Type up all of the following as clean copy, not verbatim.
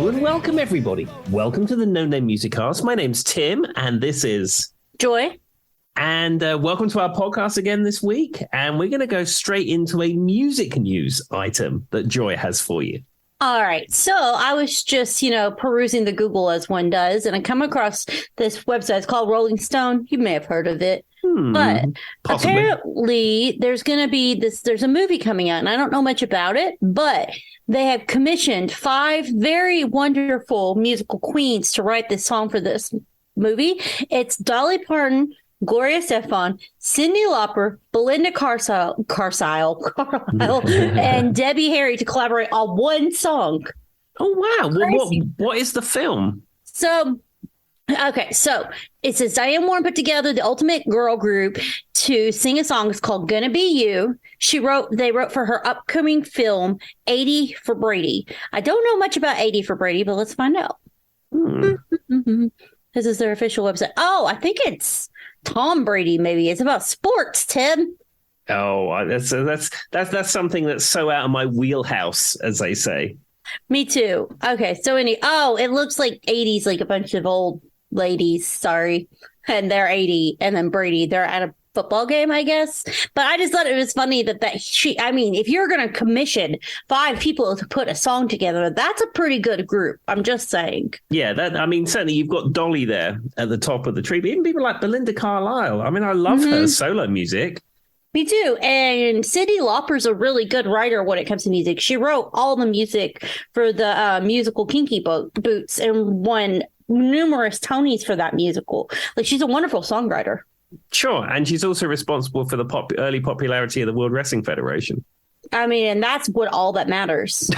Hello and welcome, everybody. Welcome to the No Name Music Cast. My name's Tim, and this is Joy. And welcome to our podcast again this week. And we're going to go straight into a music news item that Joy has for you. All right. So I was just, perusing the Google as one does, and I come across this website. It's called Rolling Stone. You may have heard of it. But possibly. Apparently there's going to be there's a movie coming out, and I don't know much about it, but they have commissioned 5 very wonderful musical queens to write this song for this movie. It's Dolly Parton, Gloria Estefan, Cyndi Lauper, Belinda Carlisle, and Debbie Harry to collaborate on one song. Oh, wow. Well, what is the film? So it says Diane Warren put together the ultimate girl group to sing a song. It's called Gonna Be You. They wrote for her upcoming film, 80 for Brady. I don't know much about 80 for Brady, but let's find out. This is their official website. Oh, I think it's Tom Brady, maybe. It's about sports, Tim. Oh, that's something that's so out of my wheelhouse, as they say. Me too. Okay, so it looks like 80s, like a bunch of old ladies, sorry. And they're 80, and then Brady, they're at a football game, I guess. But I just thought it was funny if you're going to commission 5 people to put a song together, that's a pretty good group. I'm just saying. Yeah, certainly you've got Dolly there at the top of the tree, but even people like Belinda Carlisle. I mean, I love her solo music. Me too. And Cyndi Lauper's a really good writer when it comes to music. She wrote all the music for the musical Kinky Boots and won numerous Tonys for that musical. Like, she's a wonderful songwriter. Sure. And she's also responsible for the early popularity of the World Wrestling Federation. I mean, and that's what all that matters.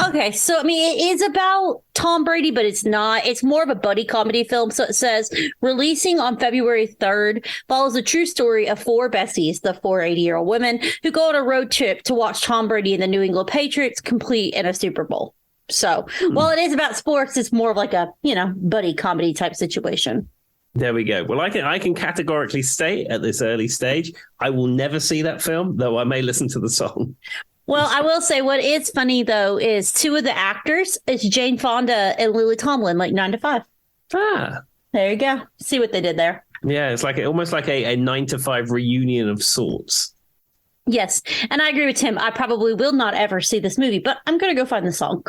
Okay, so it is about Tom Brady, but it's not. It's more of a buddy comedy film. So it says, releasing on February 3rd, follows the true story of 4 besties, the 4 80-year-old women, who go on a road trip to watch Tom Brady and the New England Patriots compete in a Super Bowl. So while it is about sports, it's more of like a, buddy comedy type situation. There we go. Well, I can categorically state at this early stage, I will never see that film, though I may listen to the song. Well, I will say what is funny, though, is 2 of the actors is Jane Fonda and Lily Tomlin, like 9 to 5. Ah. There you go. See what they did there. Yeah, it's like almost like a 9 to 5 reunion of sorts. Yes. And I agree with Tim. I probably will not ever see this movie, but I'm going to go find the song.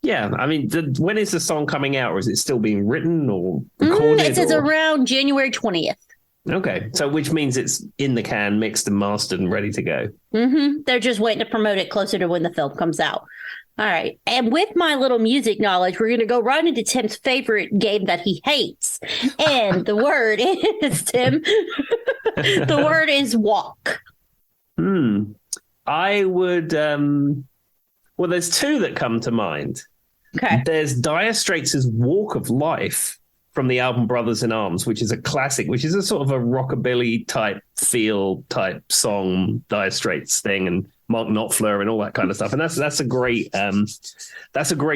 Yeah, I mean, when is the song coming out, or is it still being written or recorded? It says around January 20th. Okay, so which means it's in the can, mixed and mastered and ready to go. They're just waiting to promote it closer to when the film comes out. All right. And with my little music knowledge, we're going to go right into Tim's favorite game that he hates. And the word is, Tim, the word is walk. I would, well, there's 2 that come to mind. Okay. There's Dire Straits' Walk of Life from the album Brothers in Arms, which is a classic, which is a sort of a rockabilly type song, Dire Straits thing, and Mark Knopfler and all that kind of stuff. And that's a great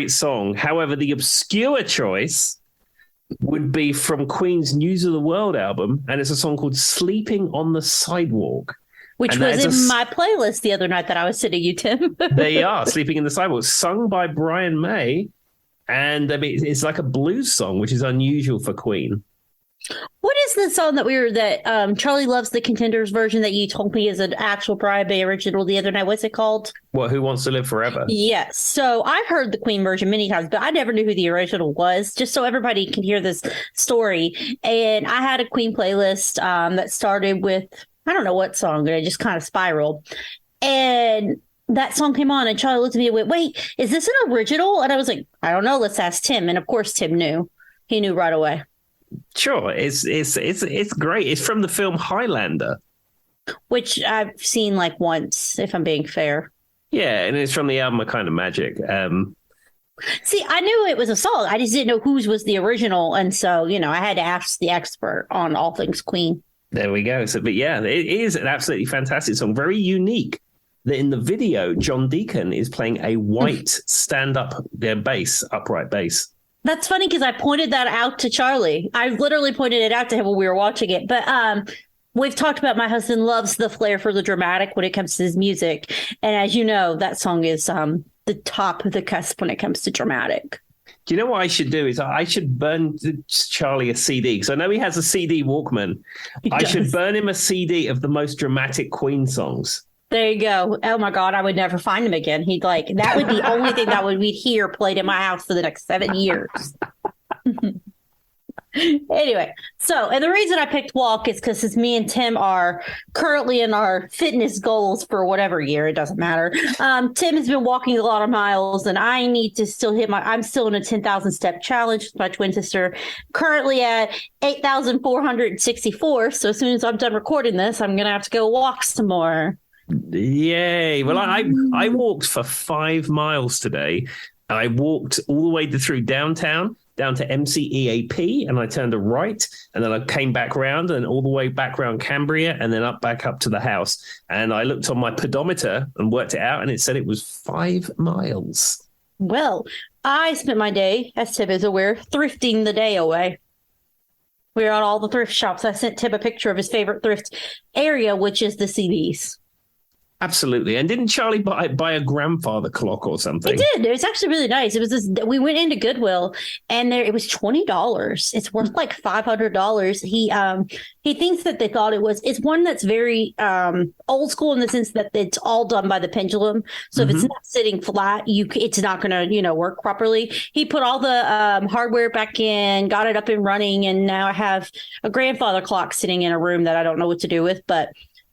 song. However, the obscure choice would be from Queen's News of the World album, and it's a song called Sleeping on the Sidewalk. Which was in my playlist the other night that I was sending you, Tim. There you are, Sleeping in the Sidewalk, sung by Brian May. And it's like a blues song, which is unusual for Queen. What is the song that Charlie Loves the Contenders version that you told me is an actual Brian May original the other night? What's it called? What, Who Wants to Live Forever? Yes. So I've heard the Queen version many times, but I never knew who the original was, just so everybody can hear this story. And I had a Queen playlist that started with, I don't know what song, but it just kind of spiraled. And that song came on, and Charlie looked at me and went, "Wait, is this an original?" And I was like, "I don't know. Let's ask Tim." And of course, Tim knew. He knew right away. Sure, it's great. It's from the film Highlander, which I've seen like once, if I'm being fair. Yeah, and it's from the album A Kind of Magic. See, I knew it was a song. I just didn't know whose was the original, and so I had to ask the expert on all things Queen. There we go. So, but yeah, it is an absolutely fantastic song, very unique. That in the video, John Deacon is playing a white stand-up bass, upright bass. That's funny because I pointed that out to Charlie. I literally pointed it out to him when we were watching it. But we've talked about my husband loves the flair for the dramatic when it comes to his music. And as you know, that song is the top of the cusp when it comes to dramatic. Do you know what I should do? Is I should burn Charlie a CD, because I know he has a CD Walkman. I should burn him a CD of the most dramatic Queen songs. There you go. Oh my God, I would never find him again. He'd like, that would be the only thing that we'd hear played in my house for the next 7 years. Anyway, so, and the reason I picked walk is because me and Tim are currently in our fitness goals for whatever year, it doesn't matter. Tim has been walking a lot of miles, and I need to still I'm still in a 10,000 step challenge with my twin sister, currently at 8,464. So as soon as I'm done recording this, I'm going to have to go walk some more. Yay. Well, I walked for 5 miles today. I walked all the way through downtown, down to MCEAP, and I turned a right, and then I came back round and all the way back around Cambria, and then back up to the house. And I looked on my pedometer and worked it out, and it said it was 5 miles. Well, I spent my day, as Tim is aware, thrifting the day away. We were at all the thrift shops. I sent Tim a picture of his favorite thrift area, which is the CBs. Absolutely. And didn't Charlie buy a grandfather clock or something? He did. It was actually really nice. It was this, we went into Goodwill, and it was $20. It's worth like $500. He thinks that they thought it's one that's very old school in the sense that it's all done by the pendulum. So if it's not sitting flat, it's not going to, work properly. He put all the hardware back in, got it up and running, and now I have a grandfather clock sitting in a room that I don't know what to do with, but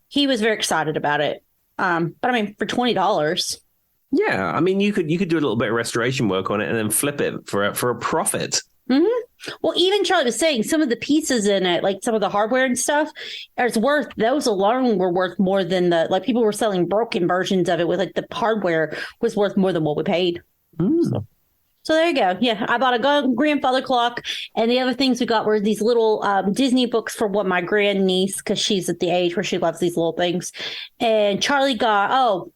he was very excited about it. But I mean, for $20. Yeah, I mean, you could do a little bit of restoration work on it and then flip it for a profit. Mm-hmm. Well, even Charlie was saying some of the pieces in it, like some of the hardware and stuff, those alone were worth more than people were selling broken versions of it with like the hardware was worth more than what we paid. Mm. So there you go. Yeah, I bought a grandfather clock, and the other things we got were these little Disney books for my grandniece, because she's at the age where she loves these little things. And Charlie got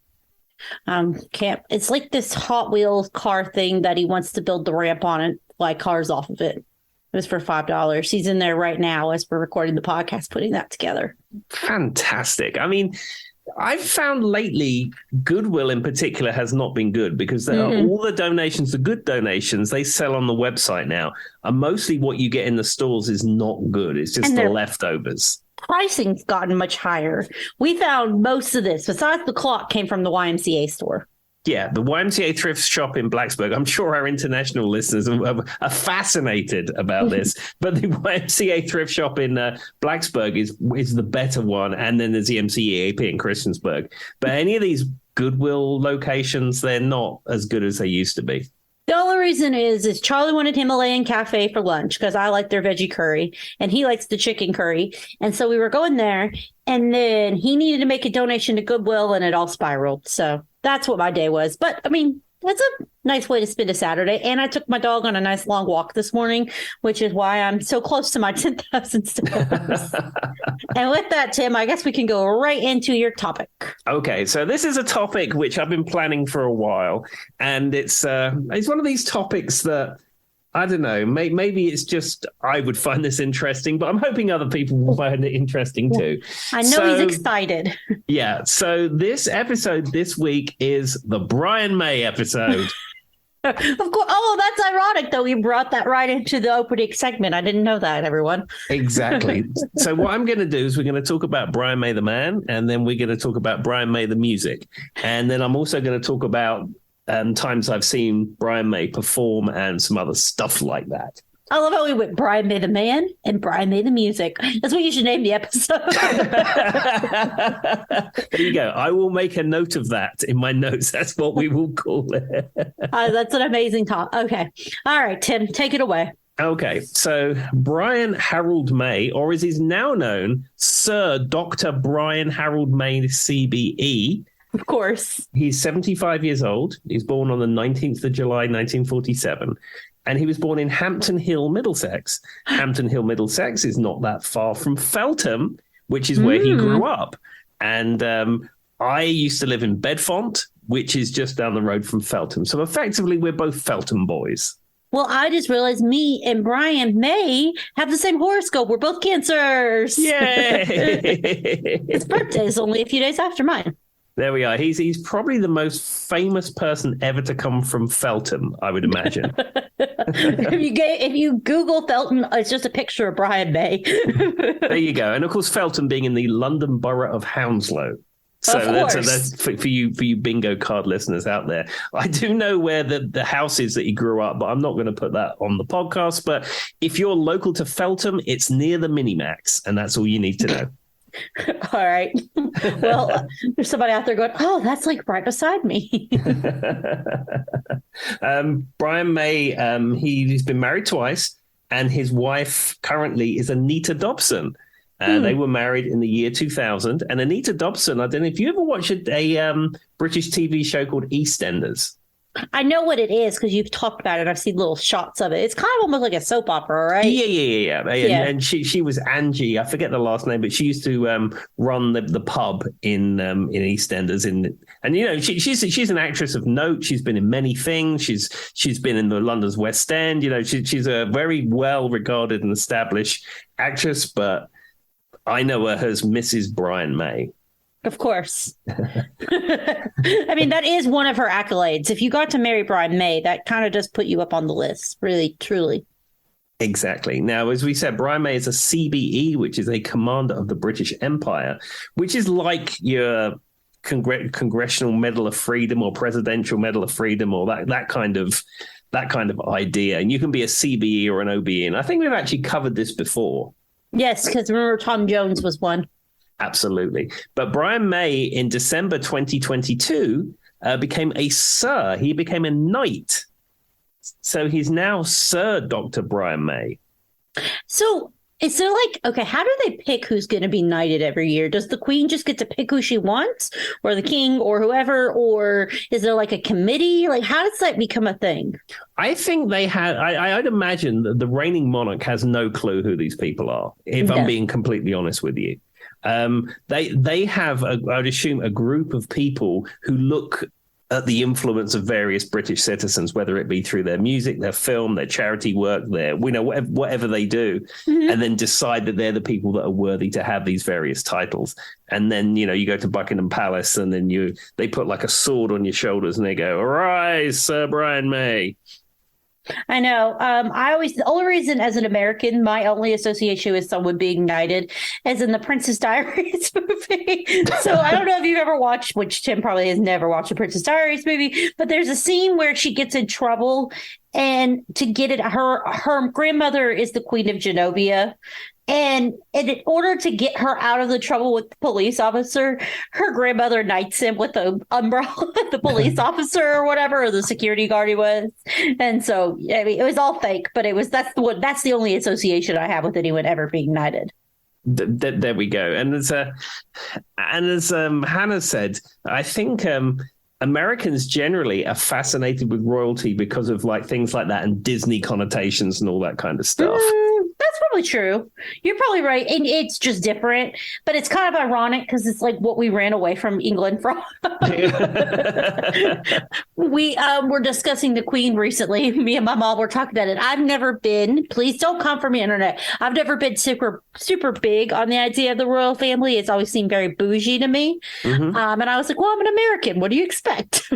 it's like this Hot Wheels car thing that he wants to build the ramp on and fly cars off of it. It was for $5. He's in there right now as we're recording the podcast, putting that together. Fantastic. I mean, I've found lately Goodwill in particular has not been good, because all the donations, the good donations, they sell on the website now. And mostly what you get in the stores is not good. It's just the leftovers. Pricing's gotten much higher. We found most of this, besides the clock, came from the YMCA store. Yeah, the YMCA thrift shop in Blacksburg. I'm sure our international listeners are fascinated about this. But the YMCA thrift shop in Blacksburg is the better one. And then there's the MCEAP in Christiansburg. But any of these Goodwill locations, they're not as good as they used to be. The only reason is Charlie wanted Himalayan Cafe for lunch because I like their veggie curry and he likes the chicken curry. And so we were going there, and then he needed to make a donation to Goodwill, and it all spiraled. So that's what my day was. But I mean, that's a nice way to spend a Saturday. And I took my dog on a nice long walk this morning, which is why I'm so close to my 10,000 steps. And with that, Tim, I guess we can go right into your topic. Okay, so this is a topic which I've been planning for a while. And it's one of these topics that, I don't know, maybe it's just I would find this interesting, but I'm hoping other people will find it interesting too. I know he's excited. Yeah, so this episode this week is the Brian May episode. Of course. Oh, that's ironic, though. You brought that right into the opening segment. I didn't know that, everyone. Exactly. So what I'm going to do is we're going to talk about Brian May the man, and then we're going to talk about Brian May the music. And then I'm also going to talk about times I've seen Brian May perform and some other stuff like that. I love how we went Brian May the man and Brian May the music. That's what you should name the episode. There you go. I will make a note of that in my notes. That's what we will call it. That's an amazing talk. Okay. All right, Tim, take it away. Okay. So Brian Harold May, or as he's now known, Sir Dr. Brian Harold May, CBE. Of course. He's 75 years old. He's born on the 19th of July, 1947. And he was born in Hampton Hill, Middlesex. Hampton Hill, Middlesex is not that far from Feltham, which is where he grew up. And I used to live in Bedfont, which is just down the road from Feltham. So effectively, we're both Feltham boys. Well, I just realized me and Brian May have the same horoscope. We're both Cancers. Yay! His birthday is only a few days after mine. There we are. He's probably the most famous person ever to come from Feltham, I would imagine. If you Google Felton, it's just a picture of Brian May. There you go. And of course, Feltham being in the London borough of Hounslow. So that's for you bingo card listeners out there. I do know where the house is that he grew up, but I'm not going to put that on the podcast. But if you're local to Feltham, it's near the Minimax, and that's all you need to know. All right. Well, there's somebody out there going, oh, that's like right beside me. Brian May, he's been married twice, and his wife currently is Anita Dobson. They were married in the year 2000. And Anita Dobson, I don't know if you ever watched a British TV show called EastEnders. I know what it is because you've talked about it. I've seen little shots of it. It's kind of almost like a soap opera, right? Yeah. And she was Angie. I forget the last name, but she used to run the pub in EastEnders. And you know, she's an actress of note. She's been in many things. She's been in the London's West End. You know, she's a very well regarded and established actress. But I know her as Mrs. Brian May. Of course. I mean, that is one of her accolades. If you got to marry Brian May, that kind of does put you up on the list, really, truly. Exactly. Now, as we said, Brian May is a CBE, which is a commander of the British Empire, which is like your Congressional Medal of Freedom or Presidential Medal of Freedom or that kind of idea. And you can be a CBE or an OBE. And I think we've actually covered this before. Yes, because remember Tom Jones was one. Absolutely. But Brian May in December 2022 became a Sir. He became a knight. So he's now Sir Dr. Brian May. So is there okay, how do they pick who's going to be knighted every year? Does the Queen just get to pick who she wants or the King or whoever? Or is there a committee? How does that become a thing? I think they had, I'd imagine that the reigning monarch has no clue who these people are, if I'm being completely honest with you. They have, I'd assume, a group of people who look at the influence of various British citizens, whether it be through their music, their film, their charity work, whatever they do, and then decide that they're the people that are worthy to have these various titles. And then, you go to Buckingham Palace and then they put a sword on your shoulders and they go, "Arise, Sir Brian May." I know. The only reason as an American, my only association with someone being knighted is in the Princess Diaries movie. So I don't know if you've ever watched, which Tim probably has never watched a Princess Diaries movie, but there's a scene where she gets in trouble and to get it, her grandmother is the Queen of Genovia. And in order to get her out of the trouble with the police officer, her grandmother knights him with the umbrella, the police officer or whatever, or the security guard he was. And so, I mean, it was all fake, but that's the only association I have with anyone ever being knighted. There we go. And as Hannah said, I think Americans generally are fascinated with royalty because of things like that and Disney connotations and all that kind of stuff. That's probably true. You're probably right. And it's just different, but it's kind of ironic because it's what we ran away from England from. We were discussing the Queen recently. Me and my mom were talking about it. I've never been, please don't come from the internet. I've never been super, super big on the idea of the royal family. It's always seemed very bougie to me. And I was like, well, I'm an American. What do you expect?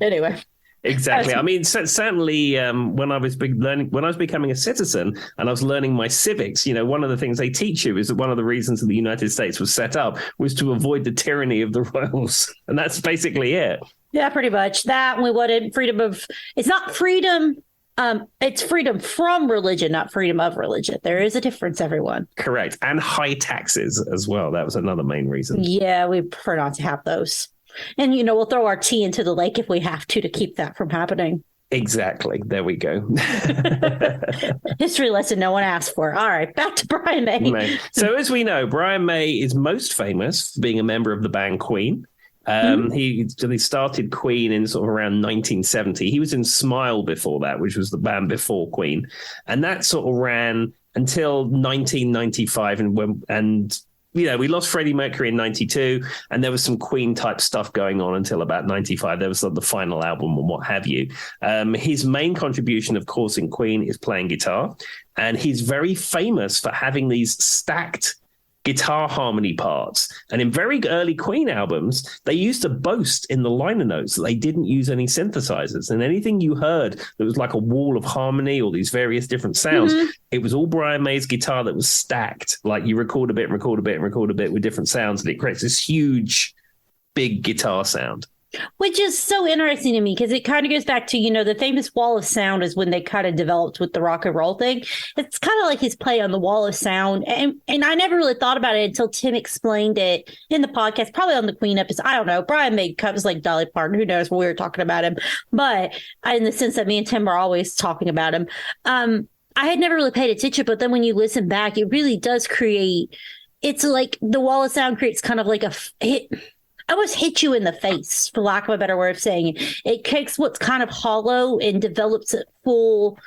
Anyway. Exactly. I mean, certainly when I was becoming a citizen and I was learning my civics, one of the things they teach you is that one of the reasons that the United States was set up was to avoid the tyranny of the royals. And that's basically it. Yeah, pretty much. That we wanted freedom of, it's not freedom. It's freedom from religion, not freedom of religion. There is a difference, everyone. Correct. And high taxes as well. That was another main reason. Yeah, we prefer not to have those. And, we'll throw our tea into the lake if we have to keep that from happening. Exactly. There we go. History lesson no one asked for. All right, back to Brian May. So as we know, Brian May is most famous for being a member of the band Queen. He started Queen in sort of around 1970. He was in Smile before that, which was the band before Queen. And that sort of ran until 1995 and we lost Freddie Mercury in 92, and there was some Queen type stuff going on until about 95. There was the final album and what have you. His main contribution, of course, in Queen is playing guitar, and he's very famous for having these stacked guitar harmony parts. And in very early Queen albums, they used to boast in the liner notes that they didn't use any synthesizers. And anything you heard that was like a wall of harmony or these various different sounds, it was all Brian May's guitar that was stacked. Like you record a bit and record a bit and record a bit with different sounds, and it creates this huge, big guitar sound. Which is so interesting to me because it kind of goes back to, the famous wall of sound is when they kind of developed with the rock and roll thing. It's kind of like his play on the wall of sound. And I never really thought about it until Tim explained it in the podcast, probably on the Queen episode. I don't know. Brian made cuts like Dolly Parton. Who knows when we were talking about him. But in the sense that me and Tim are always talking about him, I had never really paid attention. But then when you listen back, it really does create, it's like the wall of sound creates kind of like a hit. I always hit you in the face, for lack of a better way of saying it. It takes what's kind of hollow and develops a full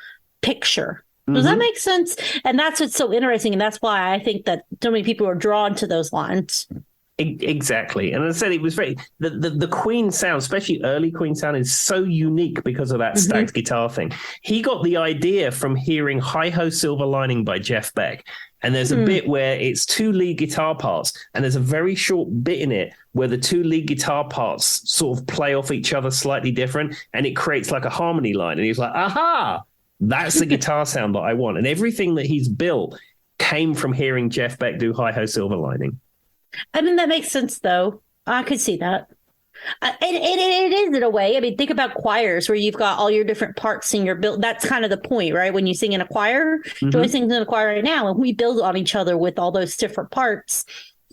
picture. Does that make sense? And that's what's so interesting. And that's why I think that so many people are drawn to those lines. Exactly. And as I said, it was very, the Queen sound, especially early Queen sound, is so unique because of that stacked guitar thing. He got the idea from hearing Hi Ho Silver Lining by Jeff Beck. And there's a bit where it's two lead guitar parts, and there's a very short bit in it where the two lead guitar parts sort of play off each other slightly different, and it creates like a harmony line. And he's like, aha, that's the guitar sound that I want. And everything that he's built came from hearing Jeff Beck do Hi Ho Silver Lining. I mean, that makes sense, though. I could see that. It is in a way. I mean, think about choirs where you've got all your different parts in your build. That's kind of the point, right? When you sing in a choir, Joy sings in a choir right now, and we build on each other with all those different parts.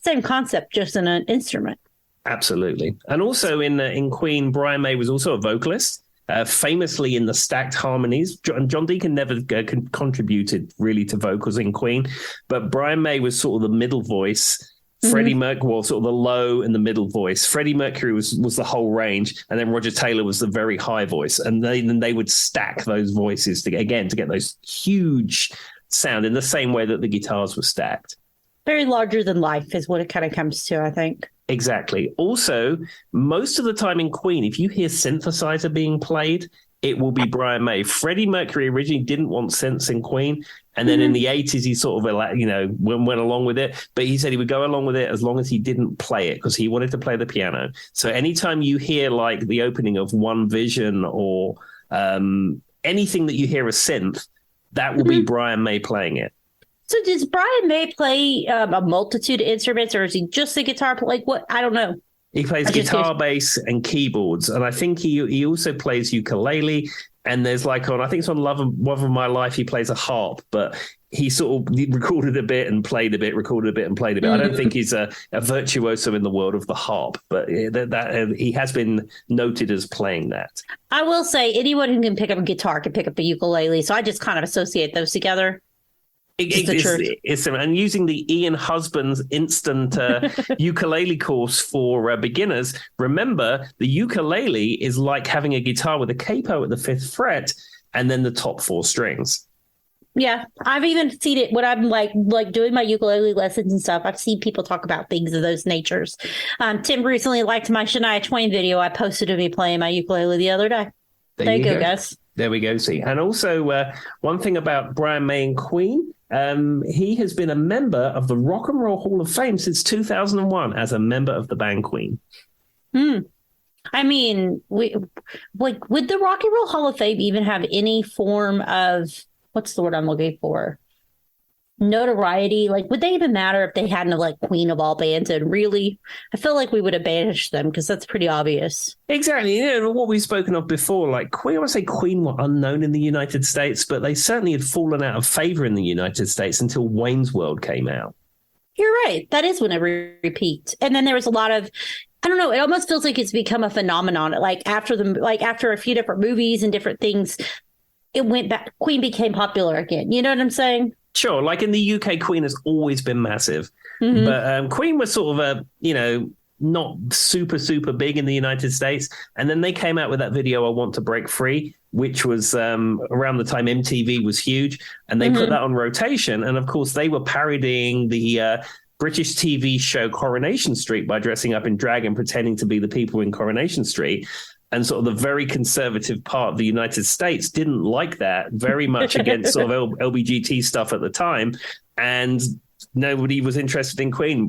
Same concept, just in an instrument. Absolutely. And also in Queen, Brian May was also a vocalist, famously in the stacked harmonies. John Deacon never contributed really to vocals in Queen, but Brian May was sort of the middle voice. Freddie Mercury was sort of the low and the middle voice. Freddie Mercury was the whole range, and then Roger Taylor was the very high voice. And they would stack those voices to get those huge sound in the same way that the guitars were stacked. Very larger than life is what it kind of comes to, I think. Exactly. Also, most of the time in Queen, if you hear synthesizer being played, it will be Brian May. Freddie Mercury originally didn't want synths in Queen. And then in the 80s, he sort of, went along with it. But he said he would go along with it as long as he didn't play it, because he wanted to play the piano. So anytime you hear like the opening of One Vision or anything that you hear a synth, that will be Brian May playing it. So does Brian May play a multitude of instruments, or is he just a guitar player? Like what? I don't know. He plays guitar, bass, and keyboards. And I think he also plays ukulele. And there's like I think it's on Love of My Life, he plays a harp, but he sort of recorded a bit and played a bit, recorded a bit and played a bit. I don't think he's a virtuoso in the world of the harp, but that he has been noted as playing that. I will say anyone who can pick up a guitar can pick up a ukulele. So I just kind of associate those together. It's and using the Ian Husband's instant ukulele course for beginners. Remember, the ukulele is like having a guitar with a capo at the 5th fret and then the top 4 strings. Yeah, I've even seen it when I'm like doing my ukulele lessons and stuff. I've seen people talk about things of those natures. Tim recently liked my Shania Twain video I posted of me playing my ukulele the other day. There you go, guys. There we go. See, and also one thing about Brian May and Queen. He has been a member of the Rock and Roll Hall of Fame since 2001 as a member of the band Queen. I mean, would the Rock and Roll Hall of Fame even have any form of, what's the word I'm looking for? Notoriety? Like, would they even matter if they hadn't like Queen of all bands? And really, I feel like we would have banished them because that's pretty obvious. Exactly. What we've spoken of before, like Queen, I want to say Queen were unknown in the United States, but they certainly had fallen out of favor in the United States until Wayne's World came out. You're right. That is when it repeat. And then there was a lot of, I don't know, it almost feels like it's become a phenomenon. Like after a few different movies and different things, it went back. Queen became popular again. You know what I'm saying? Sure. Like in the UK, Queen has always been massive. But Queen was sort of not super, super big in the United States. And then they came out with that video, I Want to Break Free, which was around the time MTV was huge. And they put that on rotation. And of course, they were parodying the British TV show Coronation Street by dressing up in drag and pretending to be the people in Coronation Street. And sort of the very conservative part of the United States didn't like that, very much against sort of LBGT stuff at the time. And nobody was interested in Queen.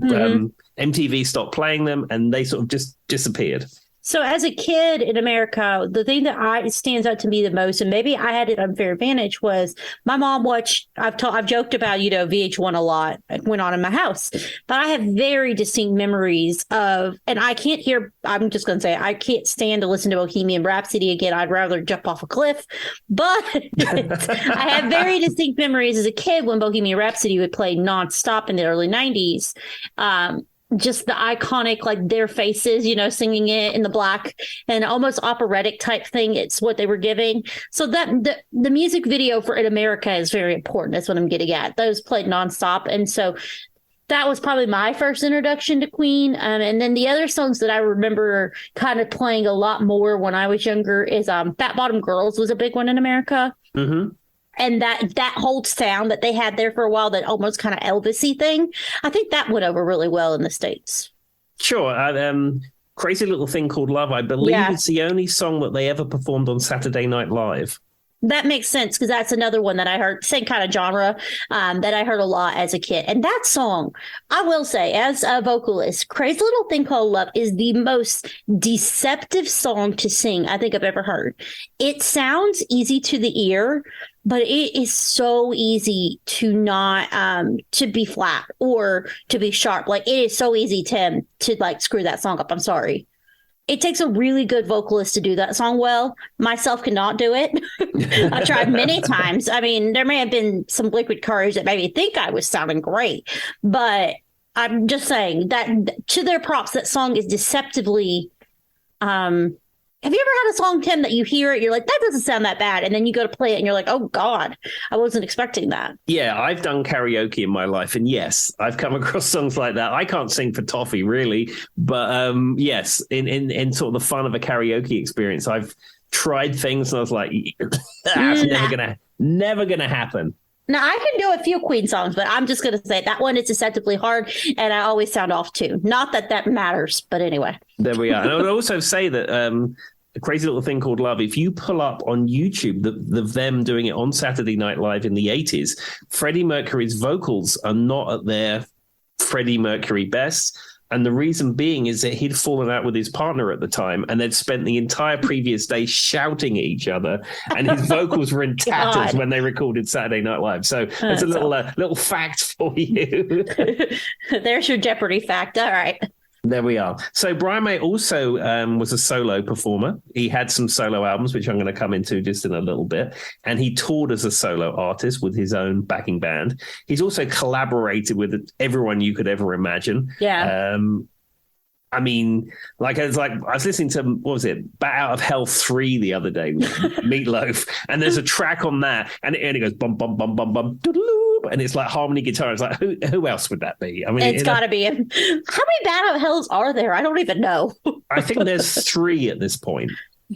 MTV stopped playing them, and they sort of just disappeared. So as a kid in America, the thing that stands out to me the most, and maybe I had an unfair advantage, was my mom watched. I've joked about VH1 a lot. It went on in my house, but I have very distinct memories of, and I can't hear. I'm just going to say I can't stand to listen to Bohemian Rhapsody again. I'd rather jump off a cliff. But I have very distinct memories as a kid when Bohemian Rhapsody would play nonstop in the early '90s. Just the iconic, like their faces, singing it in the black and almost operatic type thing. It's what they were giving. So that the music video for In America is very important. That's what I'm getting at. Those played nonstop. And so that was probably my first introduction to Queen. And then the other songs that I remember kind of playing a lot more when I was younger is Fat Bottom Girls was a big one in America. Mm-hmm. And that whole sound that they had there for a while, that almost kind of Elvis-y thing, I think that went over really well in the States. Sure. Crazy Little Thing Called Love, I believe it's the only song that they ever performed on Saturday Night Live. That makes sense, because that's another one that I heard, same kind of genre, that I heard a lot as a kid. And that song, I will say, as a vocalist, Crazy Little Thing Called Love is the most deceptive song to sing I think I've ever heard. It sounds easy to the ear, but it is so easy to not to be flat or to be sharp. Like, it is so easy to like screw that song up. I'm sorry. It takes a really good vocalist to do that song well. Myself cannot do it. I've tried many times. I mean, there may have been some Liquid Courage that made me think I was sounding great, but I'm just saying that to their props, that song is deceptively. Have you ever had a song, Tim, that you hear it, you're like, that doesn't sound that bad, and then you go to play it and you're like, oh God, I wasn't expecting that. Yeah, I've done karaoke in my life, and yes, I've come across songs like that. I can't sing for toffee, really, but yes, in sort of the fun of a karaoke experience, I've tried things and I was like, that's never gonna happen. Now, I can do a few Queen songs, but I'm just going to say that one is deceptively hard, and I always sound off too. Not that matters, but anyway. There we are. And I would also say that A Crazy Little Thing Called Love, if you pull up on YouTube them doing it on Saturday Night Live in the 80s, Freddie Mercury's vocals are not at their Freddie Mercury best. And the reason being is that he'd fallen out with his partner at the time, and they'd spent the entire previous day shouting at each other, and his vocals were in tatters when they recorded Saturday Night Live. So it's a little fact for you. There's your Jeopardy fact. All right. There we are. So Brian May also was a solo performer. He had some solo albums, which I'm going to come into just in a little bit. And he toured as a solo artist with his own backing band. He's also collaborated with everyone you could ever imagine. Yeah. I mean, I was listening to, what was it, Bat Out of Hell 3 the other day, Meatloaf, and there's a track on that, and it goes bum bum bum bum bum, and it's like harmony guitar. It's like, who else would that be? I mean, it's got to be. How many Bat Out of Hells are there? I don't even know. I think there's 3 at this point.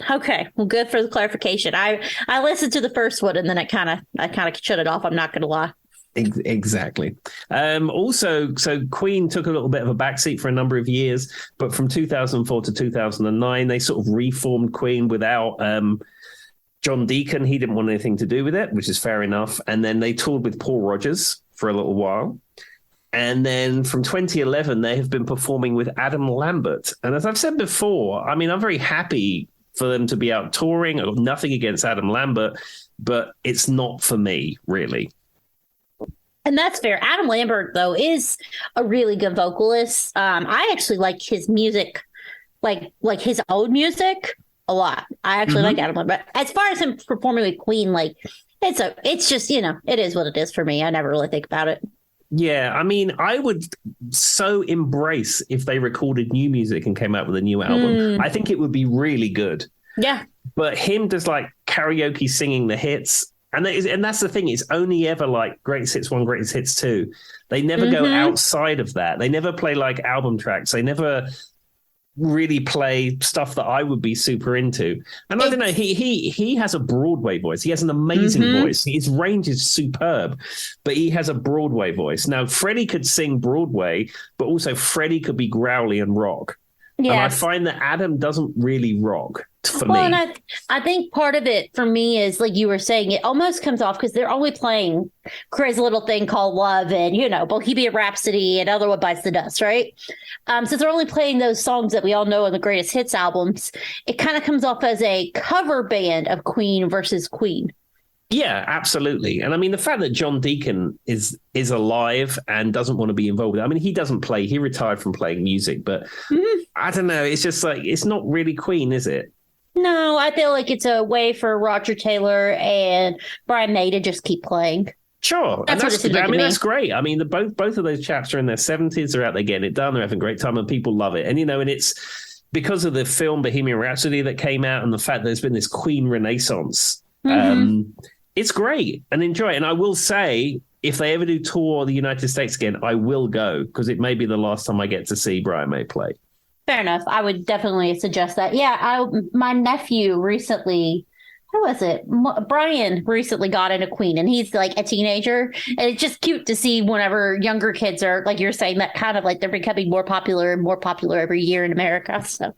Okay, well, good for the clarification. I listened to the first one, and then I kind of shut it off. I'm not going to lie. Exactly. Also, so Queen took a little bit of a backseat for a number of years, but from 2004 to 2009, they sort of reformed Queen without John Deacon. He didn't want anything to do with it, which is fair enough. And then they toured with Paul Rodgers for a little while. And then from 2011, they have been performing with Adam Lambert. And as I've said before, I mean, I'm very happy for them to be out touring. I've got nothing against Adam Lambert, but it's not for me, really. And that's fair. Adam Lambert, though, is a really good vocalist. I actually like his music, like his old music, a lot. I actually like Adam Lambert. As far as him performing with Queen, like it's just, it is what it is for me. I never really think about it. Yeah, I mean, I would so embrace if they recorded new music and came out with a new album. I think it would be really good. Yeah. But him just like karaoke singing the hits. And that's the thing. It's only ever like Greatest Hits 1, Greatest Hits 2. They never go outside of that. They never play like album tracks. They never really play stuff that I would be super into. And I don't know. He has a Broadway voice. He has an amazing voice. His range is superb, but he has a Broadway voice. Now, Freddie could sing Broadway, but also Freddie could be growly and rock. And I Yes. find that Adam doesn't really rock for Well, and me. I think part of it for me is like you were saying, it almost comes off because they're only playing Crazy Little Thing Called Love and, Bohemian Rhapsody and Other One Bites the Dust, right? Since they're only playing those songs that we all know in the greatest hits albums, it kind of comes off as a cover band of Queen versus Queen. Yeah, absolutely. And I mean, the fact that John Deacon is alive and doesn't want to be involved with it. I mean, he doesn't play. He retired from playing music, but I don't know. It's just like, it's not really Queen, is it? No, I feel like it's a way for Roger Taylor and Brian May to just keep playing. Sure. That's what it seems like to me. That's great. I mean, both of those chaps are in their 70s. They're out there getting it done. They're having a great time and people love it. And, and it's because of the film Bohemian Rhapsody that came out and the fact that there's been this Queen renaissance. It's great and enjoy it. And I will say, if they ever do tour the United States again, I will go because it may be the last time I get to see Brian May play. Fair enough. I would definitely suggest that. Yeah, my nephew recently, who was it? Brian recently got into Queen, and he's like a teenager, and it's just cute to see whenever younger kids are, like you're saying, that kind of like they're becoming more popular and more popular every year in America. So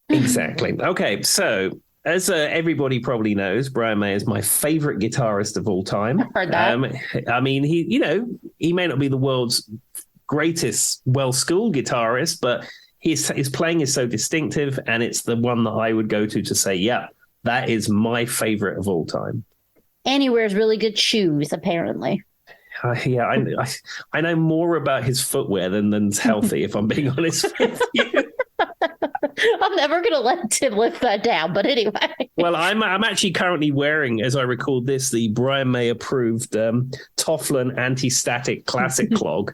exactly. Okay, so as everybody probably knows, Brian May is my favorite guitarist of all time. I've heard that. I mean, he may not be the world's greatest well-schooled guitarist, but his playing is so distinctive, and it's the one that I would go to say, yeah, that is my favorite of all time. And he wears really good shoes, apparently. Yeah, I know more about his footwear than's healthy, if I'm being honest with you. I'm never going to let Tim lift that down, but anyway. Well, I'm actually currently wearing, as I record this, the Brian May approved Tofflin anti-static classic clog.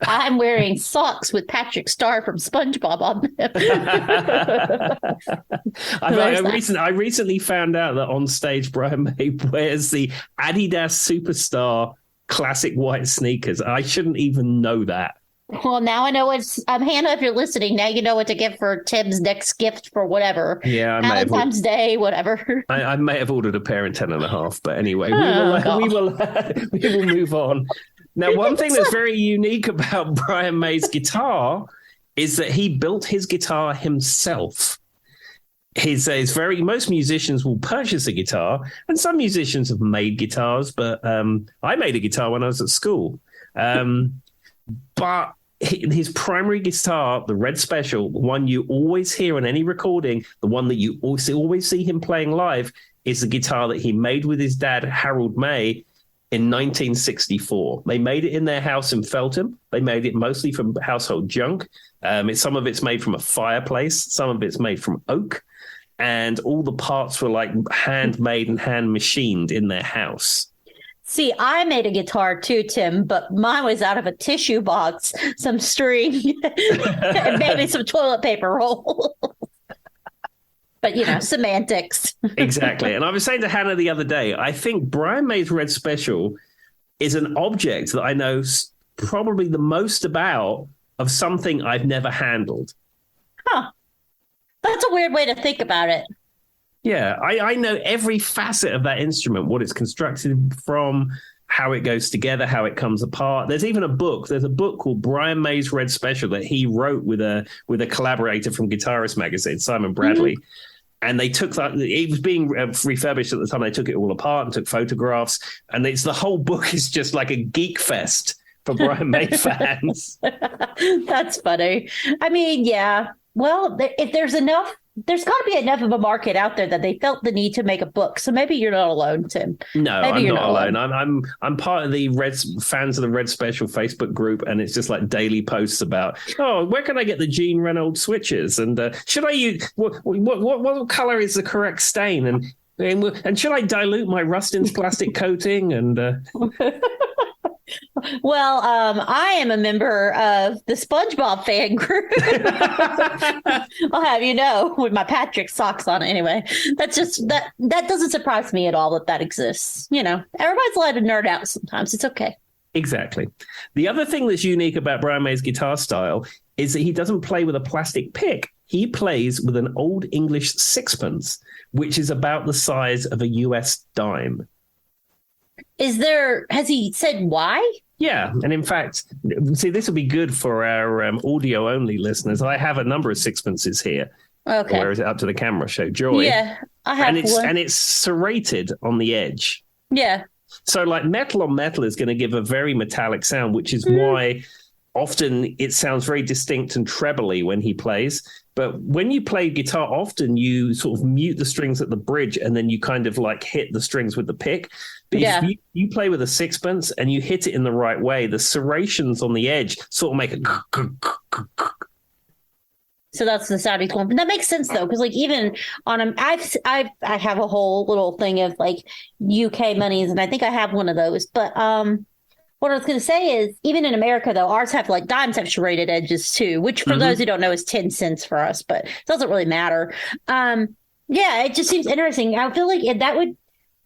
I'm wearing socks with Patrick Star from SpongeBob on them. I recently found out that on stage Brian May wears the Adidas Superstar classic white sneakers. I shouldn't even know that. Well, now I know what's Hannah, if you're listening, now you know what to get for Tim's next gift for whatever. Yeah, Valentine's Day, whatever. I may have ordered a pair in 10.5, but anyway, we will move on. Now, one thing that's very unique about Brian May's guitar is that he built his guitar himself. Most musicians will purchase a guitar, and some musicians have made guitars, but I made a guitar when I was at school. But his primary guitar, the Red Special, the one you always hear on any recording, the one that you always see him playing live, is the guitar that he made with his dad, Harold May, in 1964. They made it in their house in Feltham. They made it mostly from household junk. Some of it's made from a fireplace. Some of it's made from oak. And all the parts were like handmade and hand machined in their house. See, I made a guitar too, Tim, but mine was out of a tissue box, some string, and maybe some toilet paper roll. But, semantics. Exactly. And I was saying to Hannah the other day, I think Brian May's Red Special is an object that I know probably the most about of something I've never handled. Huh. That's a weird way to think about it. Yeah, I know every facet of that instrument, what it's constructed from, how it goes together, how it comes apart. There's even a book. There's a book called Brian May's Red Special that he wrote with a collaborator from Guitarist Magazine, Simon Bradley. Mm-hmm. And they took that. It was being refurbished at the time. They took it all apart and took photographs. And the whole book is just like a geek fest for Brian May fans. That's funny. I mean, yeah. Well, if there's got to be enough of a market out there that they felt the need to make a book. So maybe you're not alone, Tim. No, maybe I'm not alone. I'm part of the fans of the Red Special Facebook group, and it's just like daily posts about, where can I get the Gene Reynolds switches? And should I use what color is the correct stain? And should I dilute my Rustin's plastic coating? And Well, I am a member of the SpongeBob fan group. I'll have you know, with my Patrick socks on anyway. That's just that doesn't surprise me at all that exists. Everybody's allowed to nerd out sometimes. It's okay. Exactly. The other thing that's unique about Brian May's guitar style is that he doesn't play with a plastic pick. He plays with an Old English sixpence, which is about the size of a US dime. Has he said why? Yeah, and in fact, see, this will be good for our audio-only listeners. I have a number of sixpences here. Okay. Where is it? Up to the camera. Show Joy. Yeah, I have one. And it's serrated on the edge. Yeah. So like metal on metal is going to give a very metallic sound, which is why often it sounds very distinct and trebly when he plays. But when you play guitar, often you sort of mute the strings at the bridge and then you kind of like hit the strings with the pick. But if you play with a sixpence and you hit it in the right way, the serrations on the edge sort of make a. So that's the sound he's going. But that makes sense though, because like even on I have a whole little thing of like UK monies, and I think I have one of those. But what I was going to say is, even in America though, ours have like dimes have serrated edges too, which for those who don't know is 10 cents for us, but it doesn't really matter. Yeah, it just seems interesting. I feel like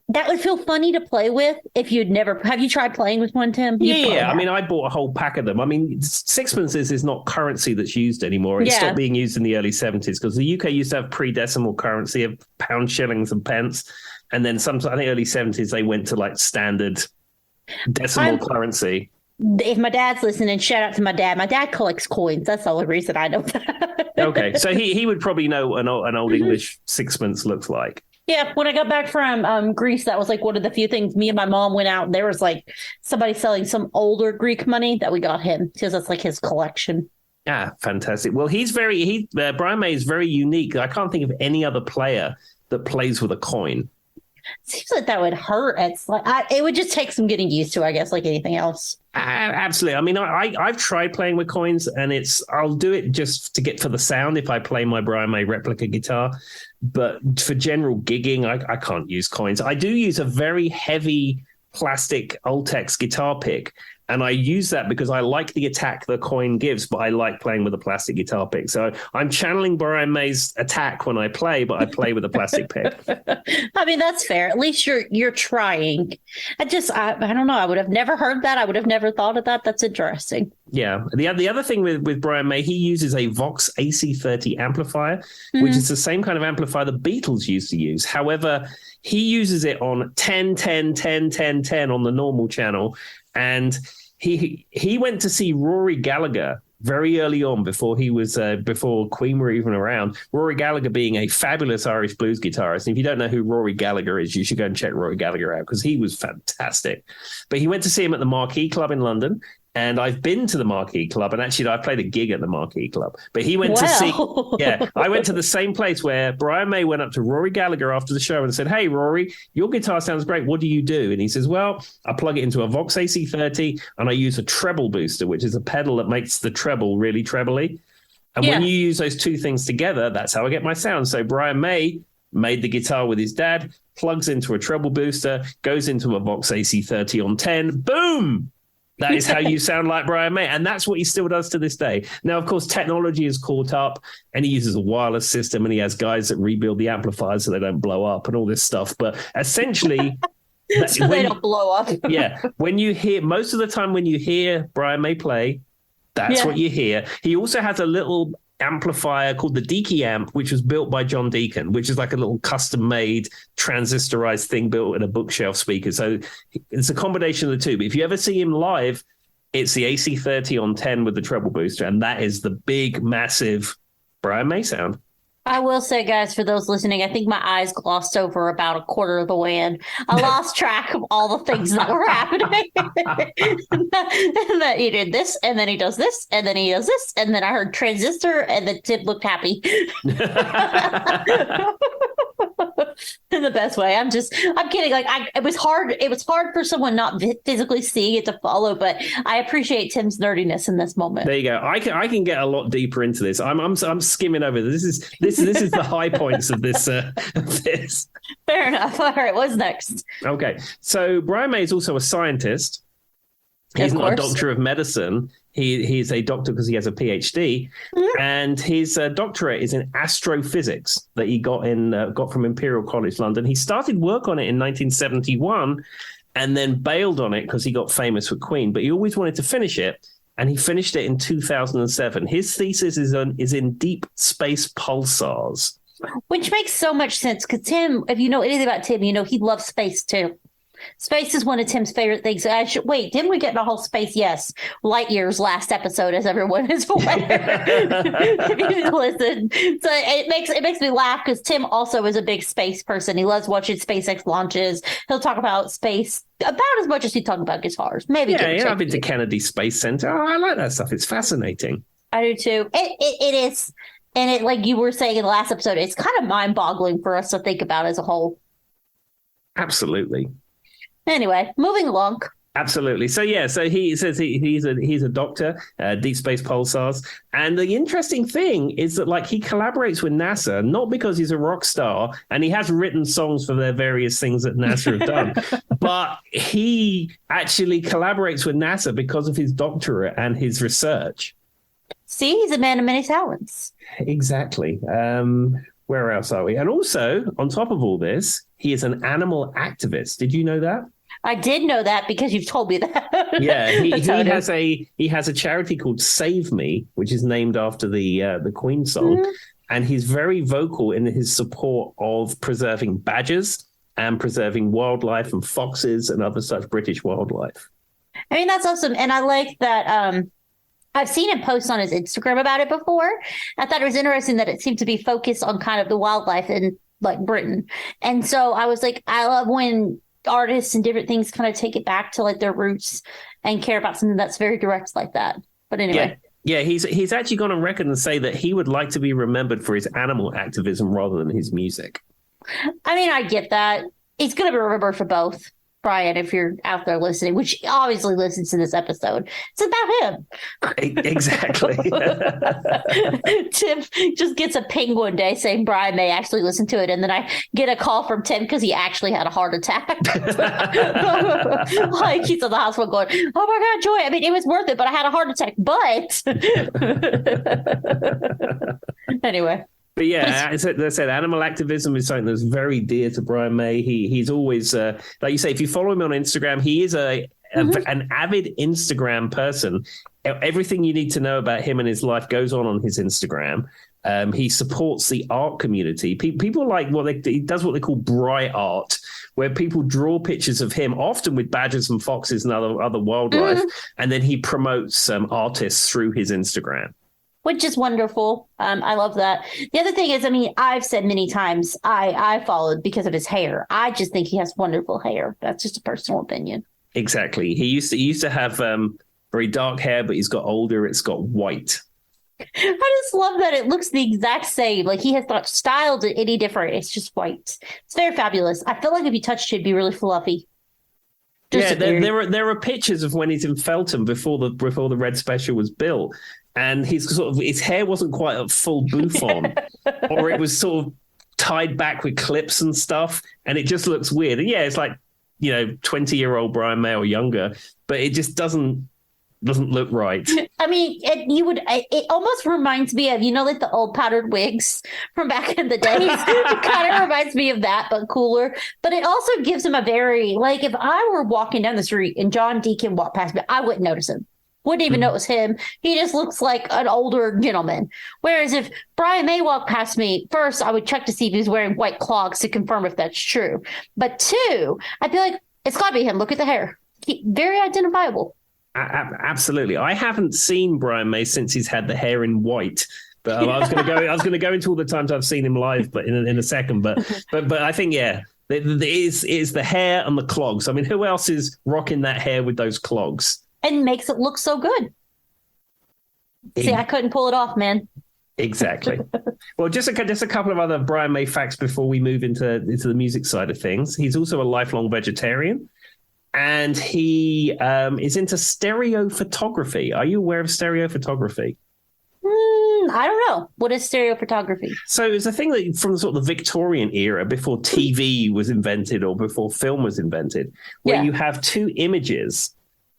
that would feel funny to play with if you'd never. Have you tried playing with one, Tim? Yeah. I mean, I bought a whole pack of them. I mean, sixpences is not currency that's used anymore. It stopped being used in the early 70s because the UK used to have pre-decimal currency of pounds, shillings, and pence. And then I think early 70s, they went to like standard decimal currency. If my dad's listening, shout out to my dad. My dad collects coins. That's the only reason I know that. Okay. So he would probably know an old English sixpence looks like. Yeah, when I got back from Greece, that was like one of the few things. Me and my mom went out, and there was like somebody selling some older Greek money that we got him because that's like his collection. Ah, fantastic. Well, Brian May is very unique. I can't think of any other player that plays with a coin. Seems like that would hurt. It's like it would just take some getting used to, I guess, like anything else. Absolutely. I mean, I've tried playing with coins, and I'll do it just to get for the sound if I play my Brian May replica guitar. But for general gigging, I can't use coins. I do use a very heavy plastic Ultex guitar pick, and I use that because I like the attack the coin gives, but I like playing with a plastic guitar pick. So I'm channeling Brian May's attack when I play, but I play with a plastic pick. I mean, that's fair. At least you're trying. I don't know. I would have never heard that. I would have never thought of that. That's interesting. Yeah. The other thing with Brian May, he uses a Vox AC30 amplifier, which is the same kind of amplifier the Beatles used to use. However, he uses it on 10, 10, 10, 10, 10 on the normal channel. And he went to see Rory Gallagher very early on before Queen were even around. Rory Gallagher being a fabulous Irish blues guitarist. And if you don't know who Rory Gallagher is, you should go and check Rory Gallagher out because he was fantastic. But he went to see him at the Marquee Club in London. And I've been to the Marquee Club, and actually I played a gig at the Marquee Club. But he went to see, I went to the same place where Brian May went up to Rory Gallagher after the show and said, "Hey, Rory, your guitar sounds great. What do you do?" And he says, "Well, I plug it into a Vox AC30, and I use a treble booster, which is a pedal that makes the treble really trebly. And when you use those two things together, that's how I get my sound." So Brian May made the guitar with his dad, plugs into a treble booster, goes into a Vox AC30 on 10, boom! That is how you sound like Brian May. And that's what he still does to this day. Now, of course, technology is caught up and he uses a wireless system and he has guys that rebuild the amplifiers so they don't blow up and all this stuff. But essentially... so they don't blow up. Yeah. Most of the time when you hear Brian May play, that's what you hear. He also has a little amplifier called the Deaky amp, which was built by John Deacon, which is like a little custom-made transistorized thing built in a bookshelf speaker. So it's a combination of the two. But if you ever see him live, it's the AC30 on 10 with the treble booster, and that is the big, massive Brian May sound. I will say, guys, for those listening, I think my eyes glossed over about a quarter of the way in. I lost track of all the things that were happening. and that he did this, and then he does this, and then he does this, and then I heard transistor, and then Tim looked happy. In the best way. I'm kidding. Like it was hard for someone not physically seeing it to follow, but I appreciate Tim's nerdiness in this moment. There you go. I can get a lot deeper into this. I'm skimming over this. This is the high points of this. This. Fair enough. All right, what's next? Okay, so Brian May is also a scientist. He's not a doctor of medicine. He's a doctor because he has a PhD, and his doctorate is in astrophysics that he got from Imperial College London. He started work on it in 1971, and then bailed on it because he got famous with Queen. But he always wanted to finish it, and he finished it in 2007. His thesis is in deep space pulsars, which makes so much sense because Tim, if you know anything about Tim, you know he loves space too. Space is one of Tim's favorite things. Wait, didn't we get in a whole space? Yes. Light years last episode, as everyone is aware. If you didn't listen. So it makes me laugh because Tim also is a big space person. He loves watching SpaceX launches. He'll talk about space about as much as he talks about guitars. Maybe. Yeah, I've been to Kennedy Space Center. Oh, I like that stuff. It's fascinating. I do too. It is. And it, like you were saying in the last episode, it's kind of mind-boggling for us to think about as a whole. Absolutely. Anyway, moving along. Absolutely. So he says he's a doctor, deep space pulsars, and the interesting thing is that like he collaborates with NASA not because he's a rock star and he has written songs for their various things that NASA have done, but he actually collaborates with NASA because of his doctorate and his research. See, he's a man of many talents. Exactly. Where else are we? And also, on top of all this, he is an animal activist. Did you know that? I did know that because you've told me that. Yeah, he has a charity called Save Me, which is named after the Queen song, and he's very vocal in his support of preserving badgers and preserving wildlife and foxes and other such British wildlife. I mean, that's awesome, and I like that. I've seen him post on his Instagram about it before. I thought it was interesting that it seemed to be focused on kind of the wildlife in like Britain. And so I was like, I love when artists and different things kind of take it back to like their roots and care about something that's very direct like that. But anyway. Yeah, he's actually gone on record and say that he would like to be remembered for his animal activism rather than his music. I mean, I get that. He's going to be remembered for both. Brian, if you're out there listening, which obviously listens to this episode, it's about him. Exactly. Tim just gets a ping one day saying Brian may actually listen to it, and then I get a call from Tim because he actually had a heart attack. Like he's in the hospital going, "Oh my God, Joy! I mean, it was worth it, but I had a heart attack." But anyway. But yeah, as I said, animal activism is something that's very dear to Brian May. He's always, like you say, if you follow him on Instagram, he is an avid Instagram person. Everything you need to know about him and his life goes on his Instagram. He supports the art community. People like he does what they call bright art, where people draw pictures of him, often with badgers and foxes and other wildlife, and then he promotes artists through his Instagram. Which is wonderful. I love that. The other thing is, I mean, I've said many times I followed because of his hair. I just think he has wonderful hair. That's just a personal opinion. Exactly. He used to have very dark hair, but he's got older. It's got white. I just love that it looks the exact same. Like he has not styled it any different. It's just white. It's very fabulous. I feel like if you touched it, it'd be really fluffy. There are pictures of when he's in Feltham before the Red Special was built. And his hair wasn't quite a full bouffant, or it was sort of tied back with clips and stuff, and it just looks weird. And yeah, it's like 20-year-old Brian May or younger, but it just doesn't look right. I mean, it almost reminds me of like the old powdered wigs from back in the days. It kind of reminds me of that, but cooler. But it also gives him a very like if I were walking down the street and John Deacon walked past me, I wouldn't notice him. Wouldn't even know it was him. He just looks like an older gentleman. Whereas if Brian May walked past me, first, I would check to see if he was wearing white clogs to confirm if that's true. But two, I'd be like, it's got to be him. Look at the hair. Very identifiable. Absolutely. I haven't seen Brian May since he's had the hair in white. But I was going to go into all the times I've seen him live, but in a second. But I think, yeah, it is the hair and the clogs. I mean, who else is rocking that hair with those clogs? And makes it look so good. See, I couldn't pull it off, man. Exactly. Well, just a couple of other Brian May facts before we move into the music side of things. He's also a lifelong vegetarian, and he is into stereophotography. Are you aware of stereophotography? I don't know. What is stereophotography? So it's a thing that from sort of the Victorian era, before TV was invented or before film was invented, where you have two images.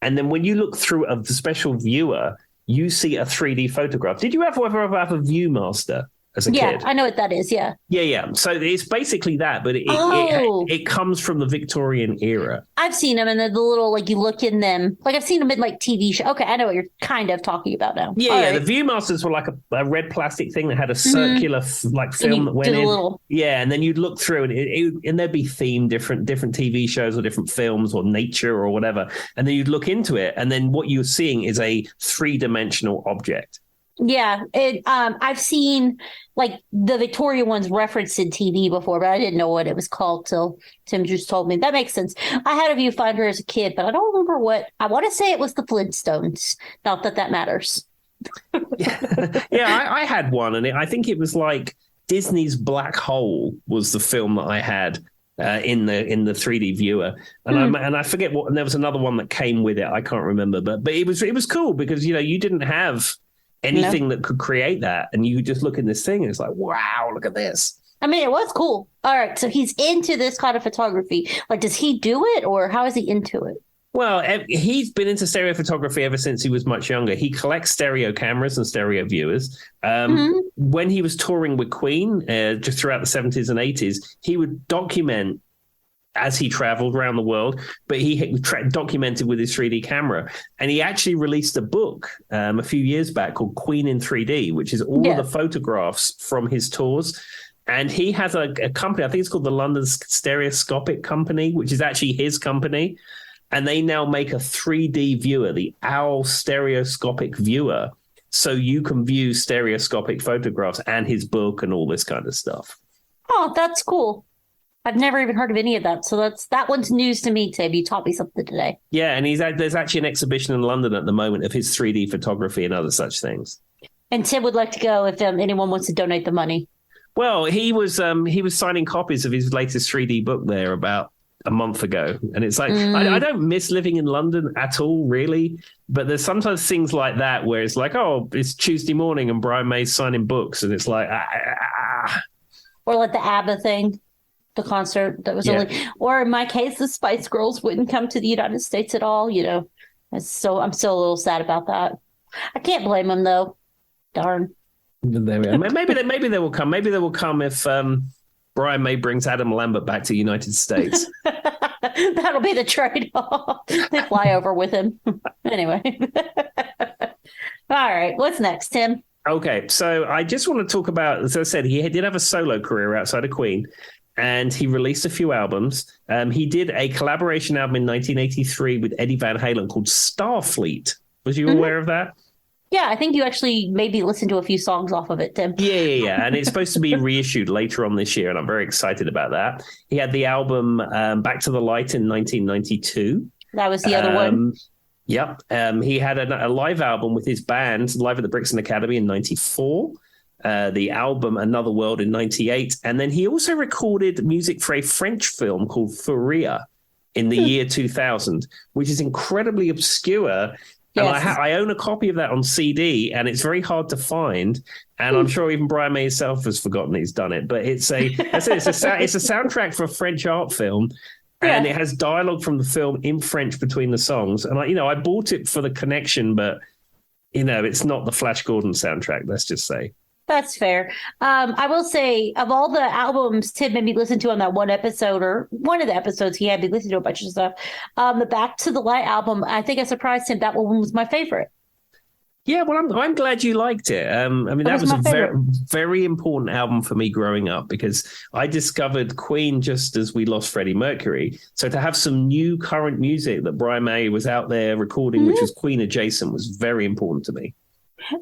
And then when you look through a special viewer, you see a 3D photograph. Did you ever have a Viewmaster as a Yeah, kid? I know what that is. Yeah. Yeah. So it's basically that, but it comes from the Victorian era. I've seen them, and the little, like, you look in them. Like, I've seen them in, like, TV show. Okay, I know what you're kind of talking about now. Yeah. Right. The Viewmasters were like a red plastic thing that had a Mm-hmm. circular like And film you that went do the in. little. Yeah, and then you'd look through, and there'd be themed different TV shows or different films or nature or whatever, and then you'd look into it, and then what you're seeing is a 3-dimensional object. Yeah, I've seen, like, the Victoria ones referenced in TV before, but I didn't know what it was called till Tim just told me. That makes sense. I had a viewfinder as a kid, but I don't remember what. I want to say it was the Flintstones. Not that that matters. Yeah, I had one, and I think it was like Disney's Black Hole was the film that I had in the 3D viewer, and I forget what. And there was another one that came with it. I can't remember, but it was cool because you didn't have anything that could create that, and you just look in this thing and it's like, wow, look at this. I mean, it was cool. All right, so he's into this kind of photography. Like, does he do it, or how is he into it? Well, he's been into stereo photography ever since he was much younger. He collects stereo cameras and stereo viewers. When he was touring with Queen, just throughout the 70s and 80s, he would document as he traveled around the world, but he documented with his 3D camera. And he actually released a book a few years back called Queen in 3D, which is all of the photographs from his tours. And he has a company, I think it's called the London Stereoscopic Company, which is actually his company. And they now make a 3D viewer, the OWL Stereoscopic Viewer, so you can view stereoscopic photographs and his book and all this kind of stuff. Oh, that's cool. I've never even heard of any of that. So that one's news to me, Tim. You taught me something today. Yeah, and there's actually an exhibition in London at the moment of his 3D photography and other such things. And Tim would like to go if anyone wants to donate the money. Well, he was signing copies of his latest 3D book there about a month ago, and it's like I don't miss living in London at all, really. But there's sometimes things like that where it's like, oh, it's Tuesday morning and Brian May's signing books, and it's like, or like the ABBA thing. The concert that was or in my case, the Spice Girls wouldn't come to the United States at all. So I'm still a little sad about that. I can't blame them though. Darn. There we are. Maybe they will come. Maybe they will come if Brian May brings Adam Lambert back to the United States. That'll be the trade-off. They fly over with him. Anyway. All right. What's next, Tim? Okay, so I just want to talk about, as I said, he did have a solo career outside of Queen. And he released a few albums. He did a collaboration album in 1983 with Eddie Van Halen called Starfleet. Was you aware of that? Yeah, I think you actually maybe listened to a few songs off of it, Tim. Yeah. And it's supposed to be reissued later on this year, and I'm very excited about that. He had the album Back to the Light in 1992. That was the other one. Yep. He had a live album with his band, live at the Brixton Academy in 94. The album Another World in 98. And then he also recorded music for a French film called Furia in the year 2000, which is incredibly obscure. And I own a copy of that on CD, and it's very hard to find. And I'm sure even Brian May himself has forgotten he's done it. But it's a soundtrack for a French art film. And it has dialogue from the film in French between the songs. And I bought it for the connection, but it's not the Flash Gordon soundtrack, let's just say. That's fair. I will say, of all the albums Tim made me listen to on that one episode, or one of the episodes, he had me listen to a bunch of stuff. The Back to the Light album, I think I surprised him. That one was my favorite. Yeah, well, I'm glad you liked it. I mean, that was a very, very important album for me growing up because I discovered Queen just as we lost Freddie Mercury. So to have some new current music that Brian May was out there recording, which was Queen adjacent, was very important to me.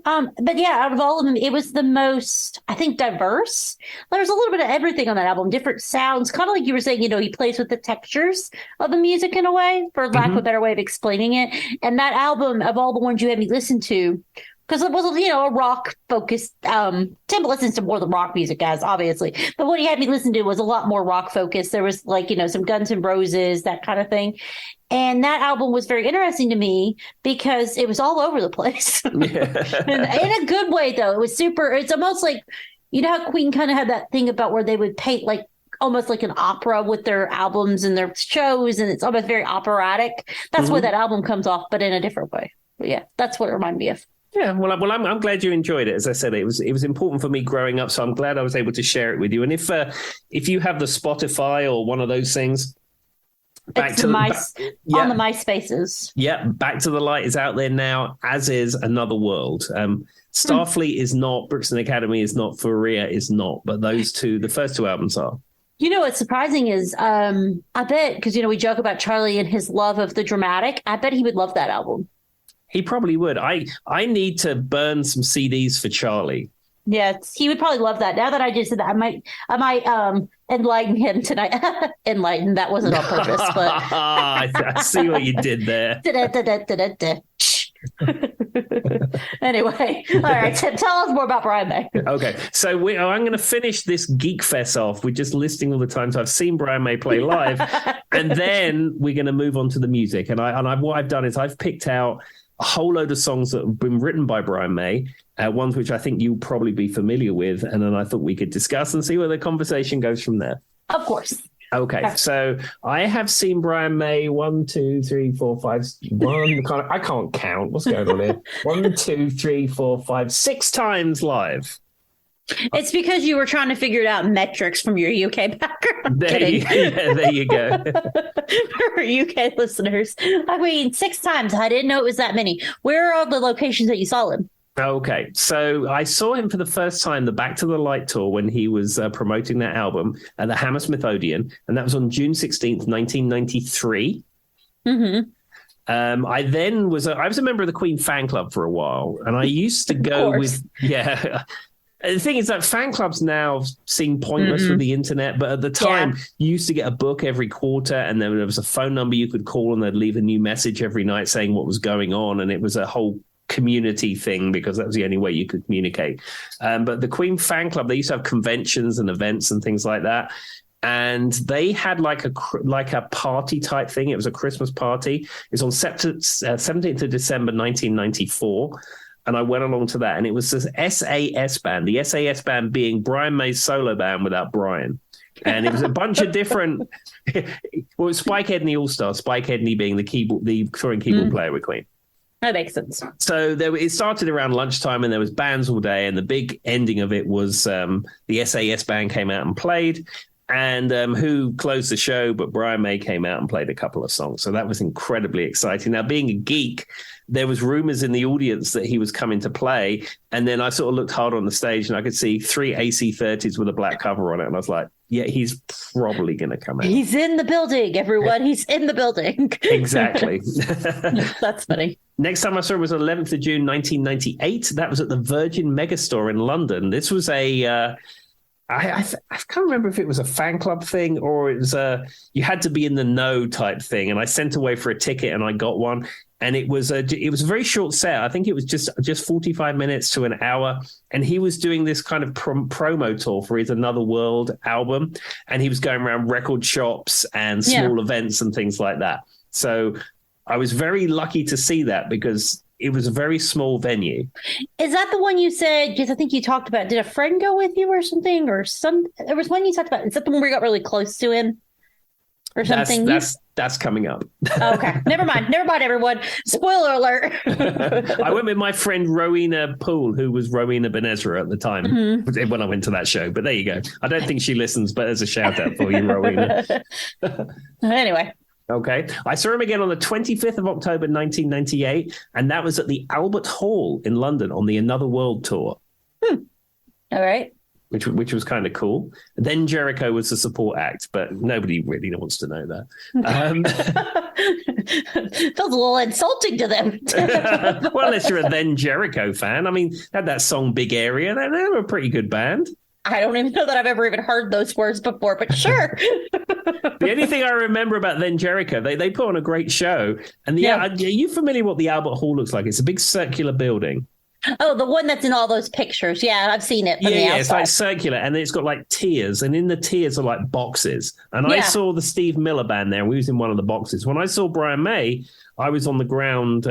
But yeah, out of all of them, it was the most, I think, diverse. There's a little bit of everything on that album, different sounds, kind of like you were saying, he plays with the textures of the music in a way, for lack of a better way of explaining it. And that album, of all the ones you had me listen to, because it was, a rock focused, Tim listens to more than rock music, guys, obviously. But what he had me listen to was a lot more rock focused. There was some Guns N' Roses, that kind of thing. And that album was very interesting to me because it was all over the place. In a good way, though. It was super, it's almost like, how Queen kind of had that thing about where they would paint almost like an opera with their albums and their shows. And it's almost very operatic. That's where that album comes off, but in a different way. But yeah, that's what it reminded me of. Yeah, I'm glad you enjoyed it. As I said, it was important for me growing up, so I'm glad I was able to share it with you. And if you have the Spotify or one of those things, on the MySpaces. Yeah, Back to the Light is out there now, as is Another World. Starfleet is not, Brixton Academy is not, Furia is not, but those two, the first two albums are. You know what's surprising is, I bet, because we joke about Charlie and his love of the dramatic. I bet he would love that album. He probably would. I need to burn some CDs for Charlie. Yeah, he would probably love that. Now that I just said that, I might enlighten him tonight. Enlighten, that wasn't on purpose, but I see what you did there. Anyway, all right, Tim, tell us more about Brian May. Okay, so I'm going to finish this Geek Fest off with just listing all the times I've seen Brian May play live, and then we're going to move on to the music. And what I've done is I've picked out a whole load of songs that have been written by Brian May, ones which I think you'll probably be familiar with, and then I thought we could discuss and see where the conversation goes from there. Of course. Okay, so I have seen Brian May 1, 2, 3, 4, 5. I can't count. What's going on here? 1, 2, 3, 4, 5, 6 times live. It's because you were trying to figure it out in metrics from your UK background. There you go. For UK listeners, I mean, 6 times. I didn't know it was that many. Where are all the locations that you saw him? Okay, so I saw him for the first time, the Back to the Light tour, when he was promoting that album at the Hammersmith Odeon, and that was on June 16th, 1993. Mm-hmm. I was a member of the Queen fan club for a while, and I used to go with, the thing is that fan clubs now seem pointless with the internet, but at the time you used to get a book every quarter, and then there was a phone number you could call, and they'd leave a new message every night saying what was going on, and it was a whole community thing because that was the only way you could communicate. But the Queen fan club, they used to have conventions and events and things like that. And they had like a party type thing. It was a Christmas party. It's on 17th of December, 1994. And I went along to that. And it was this SAS band, the SAS band being Brian May's solo band without Brian. And it was a bunch of different, well, it was Spike Edney All-Star, Spike Edney being the touring keyboard player with Queen. That makes sense. So it started around lunchtime, and there was bands all day, and the big ending of it was the SAS band came out and played, and who closed the show, but Brian May came out and played a couple of songs. So that was incredibly exciting. Now, being a geek, there was rumors in the audience that he was coming to play, and then I sort of looked hard on the stage, and I could see 3 AC-30s with a black cover on it, and I was like, yeah, he's probably going to come out. He's in the building, everyone. He's in the building. Exactly. That's funny. Next time I saw it was 11th of June, 1998. That was at the Virgin Megastore in London. This was I can't remember if it was a fan club thing or it was you had to be in the know type thing. And I sent away for a ticket and I got one. And it was a very short set. I think it was just 45 minutes to an hour. And he was doing this kind of promo tour for his Another World album. And he was going around record shops and small events and things like that. So I was very lucky to see that because it was a very small venue. Is that the one you said, because I think you talked about, did a friend go with you or something? There was one you talked about. Is that the one where you got really close to him? Or something? That's coming up. Okay. Never mind, everyone. Spoiler alert. I went with my friend Rowena Poole, who was Rowena Ben-Ezra at the time when I went to that show. But there you go. I don't think she listens, but there's a shout out for you, Rowena. Anyway. Okay. I saw him again on the 25th of October, 1998, and that was at the Albert Hall in London on the Another World tour. All right. Which was kind of cool. Then Jericho was the support act, but nobody really wants to know that. Feels a little insulting to them. Well, unless you're a Then Jericho fan. I mean, had that song Big Area. They were a pretty good band. I don't even know that I've ever even heard those words before, but sure. The only thing I remember about Then Jericho, they put on a great show. And are you familiar with what the Albert Hall looks like? It's a big circular building. Oh, the one that's in all those pictures. Yeah, I've seen it from the outside. It's like circular, and then it's got like tiers, and in the tiers are like boxes. And I saw the Steve Miller band there, and we was in one of the boxes. When I saw Brian May, I was on the ground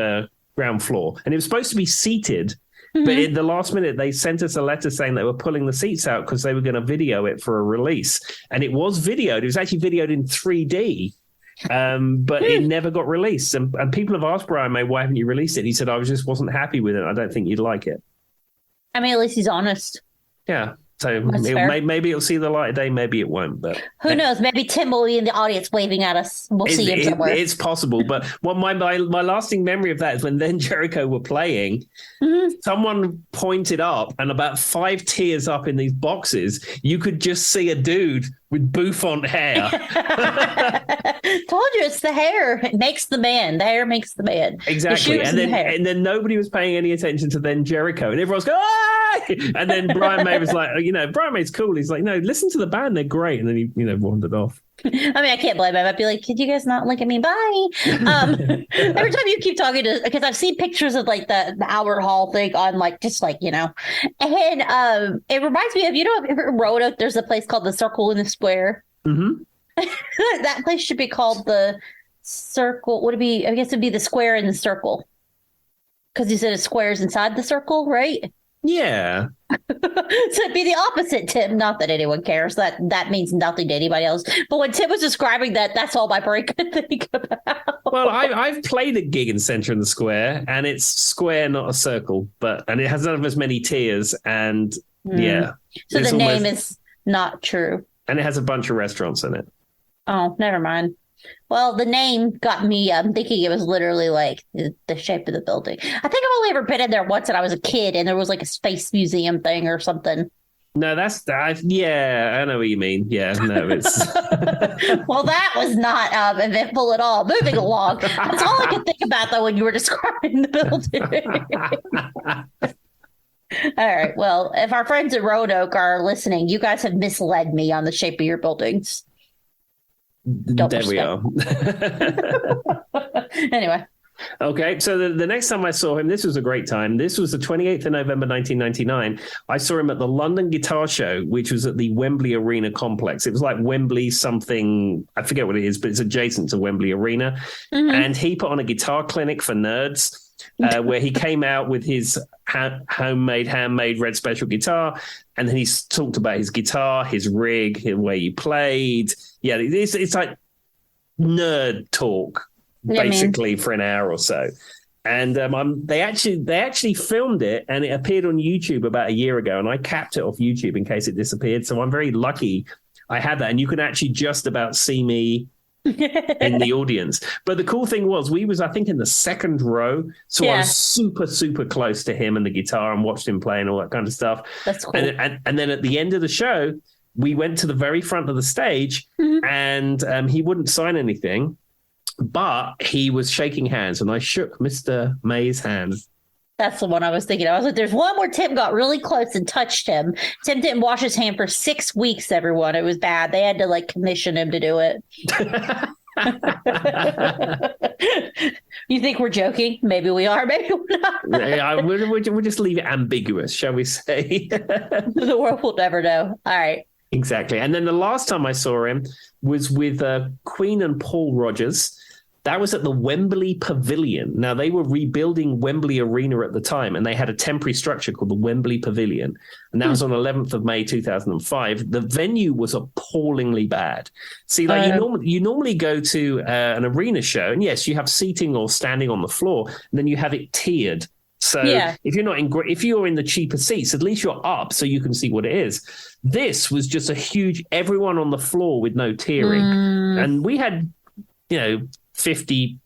floor, and it was supposed to be seated. But in the last minute, they sent us a letter saying they were pulling the seats out because they were going to video it for a release. And it was videoed. It was actually videoed in 3D. But it never got released. And people have asked Brian May, why haven't you released it? And he said, I just wasn't happy with it. I don't think you'd like it. I mean, at least he's honest. Yeah. So maybe it'll see the light of day, maybe it won't. But who knows? Maybe Tim will be in the audience waving at us. We'll see him somewhere. It's possible. But what my lasting memory of that is when Then Jericho were playing, someone pointed up, and about 5 tiers up in these boxes, you could just see a dude with bouffant hair. Told you, it's the hair. It makes the man. The hair makes the man. Exactly. And then nobody was paying any attention to Then Jericho, and everyone's going, ah! And then Brian May was like, Brian May's cool. He's like, no, listen to the band. They're great. And then he, wandered off. I mean, I can't blame him. I'd be like, could you guys not look at me? Bye. Every time you keep talking because I've seen pictures of like the Albert Hall thing on and it reminds me of, in Roanoke, there's a place called the Circle in the Square. Mm-hmm. That place should be called the Circle. Would it be? I guess it'd be the Square in the Circle. Because you said a square's inside the circle, right? Yeah. So it'd be the opposite, Tim. Not that anyone cares. That means nothing to anybody else. But when Tim was describing that, that's all my brain could think about. Well, I've played a gig in Centre in the Square, and it's square, not a circle, and it has none of as many tiers, and yeah. So the name is not true. And it has a bunch of restaurants in it. Oh, never mind. Well, the name got me thinking it was literally like the shape of the building. I think I've only ever been in there once and I was a kid and there was like a space museum thing or something. No, yeah, I know what you mean. Yeah, no, it's... Well, that was not eventful at all. Moving along. That's all I could think about, though, when you were describing the building. All right. Well, if our friends at Roanoke are listening, you guys have misled me on the shape of your buildings. There we are. Anyway. Okay, so the next time I saw him, this was a great time. This was the 28th of November, 1999. I saw him at the London Guitar Show, which was at the Wembley Arena complex. It was like Wembley something, I forget what it is, but it's adjacent to Wembley Arena. Mm-hmm. And he put on a guitar clinic for nerds where he came out with his handmade Red Special guitar. And then he talked about his guitar, his rig, the way he played. Yeah, it's like nerd talk. Basically for an hour or so. And they actually filmed it and it appeared on YouTube about a year ago, and I capped it off YouTube in case it disappeared. So I'm very lucky I had that, and you can actually just about see me in the audience. But the cool thing was we was, I think, in the second row. So I was super, super close to him and the guitar and watched him play and all that kind of stuff. That's cool. And then at the end of the show, we went to the very front of the stage and he wouldn't sign anything. But he was shaking hands, and I shook Mr. May's hand. That's the one I was thinking. I was like, there's one where Tim got really close and touched him. Tim didn't wash his hand for 6 weeks, everyone. It was bad. They had to, commission him to do it. You think we're joking? Maybe we are. Maybe we're not. We'll just leave it ambiguous, shall we say? The world will never know. All right. Exactly. And then the last time I saw him was with Queen and Paul Rodgers. That was at the Wembley Pavilion. Now, they were rebuilding Wembley Arena at the time, and they had a temporary structure called the Wembley Pavilion. And that was on 11th of May, 2005. The venue was appallingly bad. See, you normally go to an arena show, and yes, you have seating or standing on the floor, and then you have it tiered. So if you're in the cheaper seats, at least you're up so you can see what it is. This was just a huge, everyone on the floor with no tiering. And we had, £50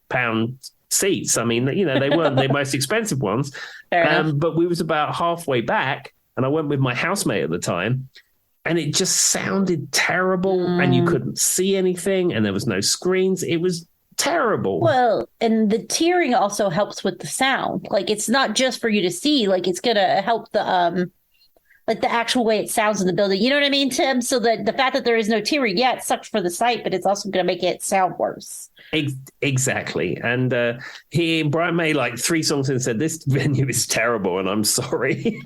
seats. I mean, they weren't the most expensive ones. But we was about halfway back, and I went with my housemate at the time, and it just sounded terrible, and you couldn't see anything, and there was no screens. It was terrible. Well, and the tiering also helps with the sound. It's not just for you to see. It's gonna help the the actual way it sounds in the building. You know what I mean, Tim? So the fact that there is no tiering, it sucks for the site, but it's also going to make it sound worse. Exactly. And Brian May, 3 songs in, said, this venue is terrible, and I'm sorry.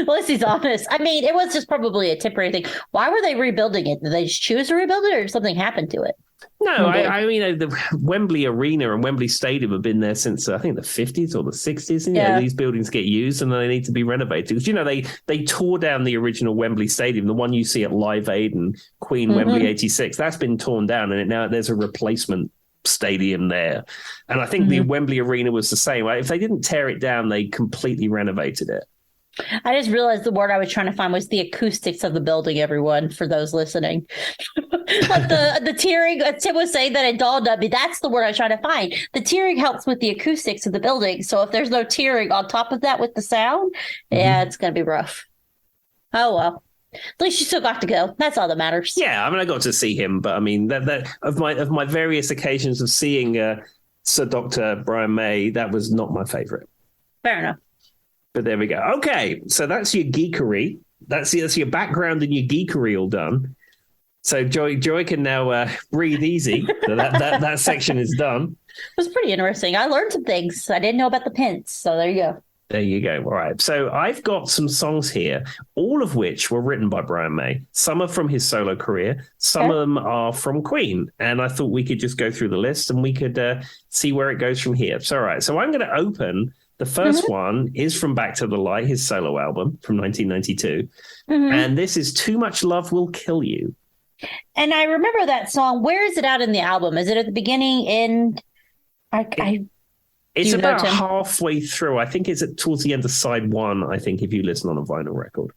Well, he's honest. I mean, it was just probably a temporary thing. Why were they rebuilding it? Did they just choose to rebuild it, or did something happen to it? No, I mean, the Wembley Arena and Wembley Stadium have been there since I think the 50s or the 60s. And, these buildings get used and they need to be renovated because they tore down the original Wembley Stadium, the one you see at Live Aid and Queen Wembley '86. That's been torn down, and now there's a replacement stadium there. And I think the Wembley Arena was the same. If they didn't tear it down, they completely renovated it. I just realized the word I was trying to find was the acoustics of the building, everyone, for those listening. Like the tiering, Tim was saying that it dawned on me. That's the word I was trying to find. The tiering helps with the acoustics of the building. So if there's no tiering on top of that with the sound, it's going to be rough. Oh, well. At least you still got to go. That's all that matters. Yeah, I mean, I got to see him, but I mean, that of my various occasions of seeing Sir Dr. Brian May, that was not my favorite. Fair enough. But there we go. Okay, so that's your geekery. That's your background and your geekery all done. So Joy can now breathe easy. So that section is done. It was pretty interesting. I learned some things. I didn't know about the pins. So there you go. There you go. All right. So I've got some songs here, all of which were written by Brian May. Some are from his solo career. Some of them are from Queen. And I thought we could just go through the list and we could see where it goes from here. So, all right. So I'm going to open. The first one is from Back to the Light, his solo album from 1992. And this is Too Much Love Will Kill You. And I remember that song. Where is it out in the album? Is it at the beginning? It's about halfway through. I think it's towards the end of side one, I think, if you listen on a vinyl record.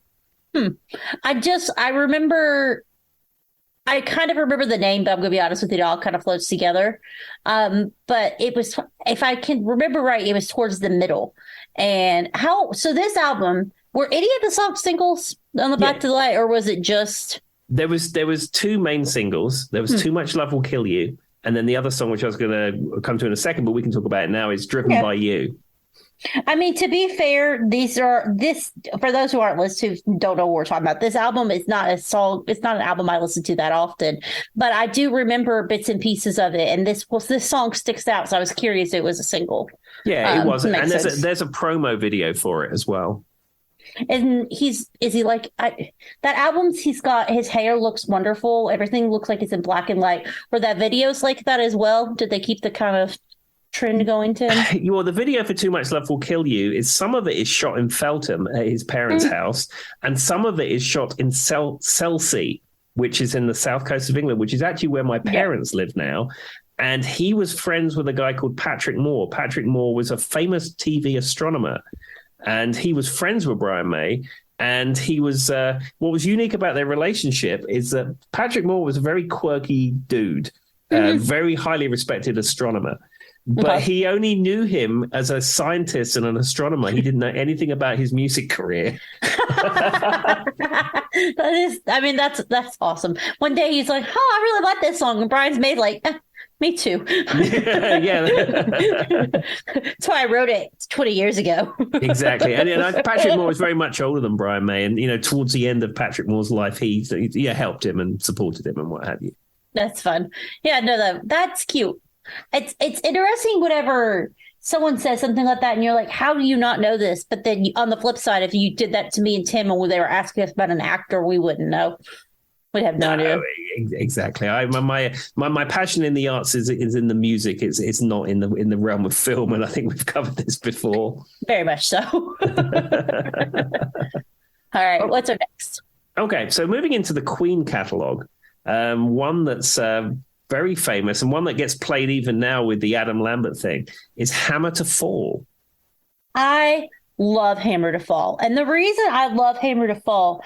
I kind of remember the name, but I'm going to be honest with you, it all kind of floats together. But it was, if I can remember right, it was towards the middle. And so this album, were any of the songs singles on the Back to the Light, or was it just... There was two main singles. There was Too Much Love Will Kill You. And then the other song, which I was going to come to in a second, but we can talk about it now, is Driven by You. I mean, to be fair, for those who aren't listening, who don't know what we're talking about, this album is not a song. It's not an album I listen to that often, but I do remember bits and pieces of it. And this song sticks out. So I was curious it was a single. Yeah, it was. And there's a promo video for it as well. And that album, he's got, his hair looks wonderful. Everything looks like it's in black and white. Were that videos like that as well? Did they keep the kind of trend going, Tim? Well, the video for Too Much Love Will Kill You is some of it is shot in Feltham at his parents' house, and some of it is shot in Chelsea, which is in the south coast of England, which is actually where my parents live now. And he was friends with a guy called Patrick Moore. Patrick Moore was a famous TV astronomer, and he was friends with Brian May. And he was what was unique about their relationship is that Patrick Moore was a very quirky dude, very highly respected astronomer. But he only knew him as a scientist and an astronomer. He didn't know anything about his music career. That's awesome. One day he's like, "Oh, I really like this song," and Brian's made like, "Me too." Yeah. That's why I wrote it 20 years ago. Exactly. And Patrick Moore was very much older than Brian May, and towards the end of Patrick Moore's life, he helped him and supported him and what have you. That's fun. Yeah, no, that's cute. It's interesting whenever someone says something like that and you're like, how do you not know this? But then on the flip side, if you did that to me and Tim and they were asking us about an actor, we wouldn't know. We'd have no idea. Exactly. My passion in the arts is in the music. It's not in the realm of film, and I think we've covered this before. Very much so. All right, what's our next? Okay, so moving into the Queen catalogue, one that's very famous and one that gets played even now with the Adam Lambert thing is Hammer to Fall. I love Hammer to Fall. And the reason I love Hammer to Fall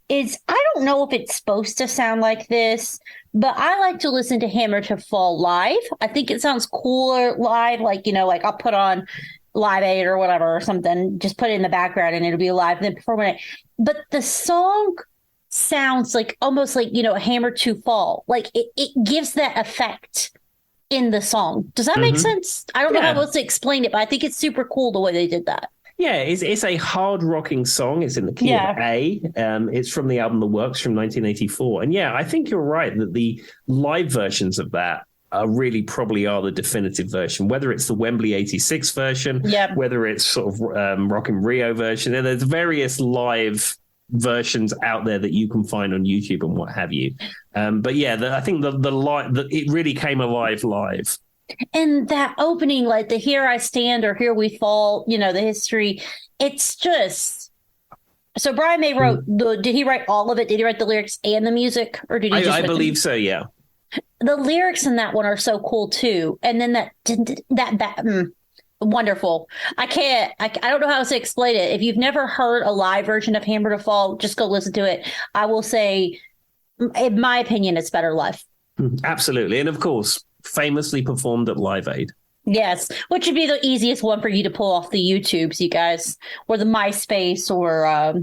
is I don't know if it's supposed to sound like this, but I like to listen to Hammer to Fall live. I think it sounds cooler live. Like I'll put on Live Aid or whatever or something, just put it in the background and it'll be live and then perform it. But the song sounds like almost like a hammer to fall, like it gives that effect in the song. Does that make sense? I don't know how else to explain it, but I think it's super cool the way they did that. It's a hard rocking song. It's in the key of A. It's from the album The Works from 1984, and I think you're right that the live versions of that really probably are the definitive version, whether it's the Wembley 86 version, whether it's sort of Rock in Rio version, and there's various live versions out there that you can find on YouTube and what have you. But yeah, I think it really came alive live. And that opening, like the "Here I Stand" or "Here We Fall," the history, it's just. So Brian May wrote did he write all of it? Did he write the lyrics and the music, or did he just? I believe so. Yeah. The lyrics in that one are so cool too, and then that wonderful. I don't know how to explain it. If you've never heard a live version of "Hammer to Fall," just go listen to it. I will say, in my opinion, it's better live. Absolutely, and of course, famously performed at Live Aid. Yes, which would be the easiest one for you to pull off the YouTubes, you guys, or the MySpace or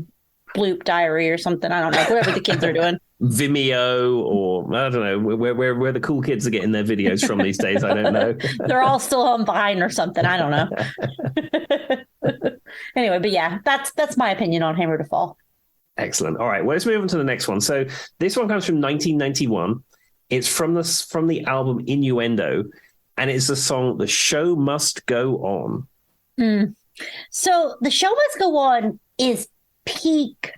Bloop Diary or something. I don't know, whatever the kids are doing. Vimeo, or I don't know where the cool kids are getting their videos from these days. I don't know. They're all still on Vine or something. I don't know. Anyway, but yeah, that's my opinion on Hammer to Fall. Excellent. All right, well, let's move on to the next one. So this one comes from 1991. It's from the album Innuendo. And it's the song "The Show Must Go On." So "The Show Must Go On" is peak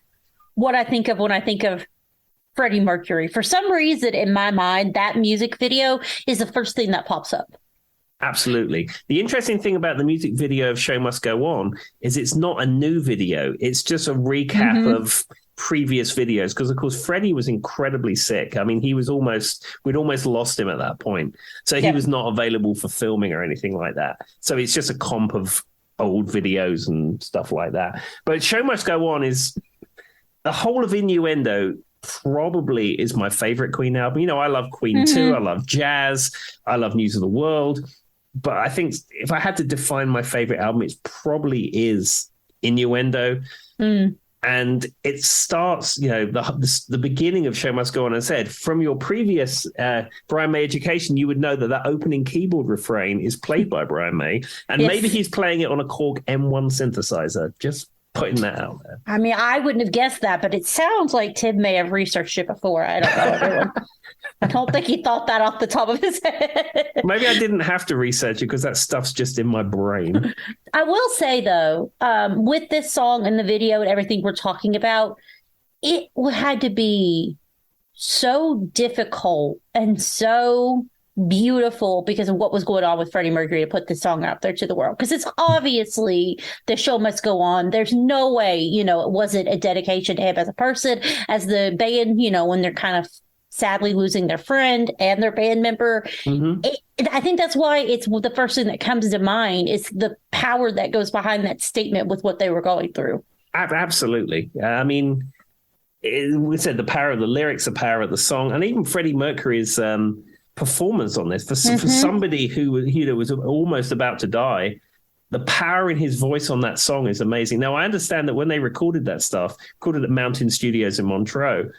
what I think of when I think of Freddie Mercury. For some reason, in my mind, that music video is the first thing that pops up. Absolutely. The interesting thing about the music video of "Show Must Go On" is it's not a new video. It's just a recap of previous videos, because of course Freddie was incredibly sick. I mean, we'd almost lost him at that point, so he was not available for filming or anything like that. So it's just a comp of old videos and stuff like that. But "Show Must Go On" is the whole of Innuendo. Probably is my favorite Queen album. I love Queen too. I love jazz. I love News of the World. But I think if I had to define my favorite album, it probably is Innuendo. And it starts, the beginning of "Show Must Go On." I said, from your previous Brian May education, you would know that opening keyboard refrain is played by Brian May. And maybe he's playing it on a Korg M1 synthesizer. Just putting that out there. I mean, I wouldn't have guessed that, but it sounds like Tim may have researched it before. I don't know, everyone. I don't think he thought that off the top of his head. Maybe I didn't have to research it because that stuff's just in my brain. I will say, though, with this song and the video and everything we're talking about, it had to be so difficult and so beautiful because of what was going on with Freddie Mercury to put this song out there to the world. Because it's obviously "The Show Must Go On." There's no way, it wasn't a dedication to him as a person, as the band, when they're kind of sadly losing their friend and their band member. I think that's why it's the first thing that comes to mind is the power that goes behind that statement with what they were going through. Absolutely. I mean, we said the power of the lyrics, the power of the song, and even Freddie Mercury's performance on this for somebody who was almost about to die. The power in his voice on that song is amazing. Now, I understand that when they recorded that stuff, recorded at Mountain Studios in Montreux,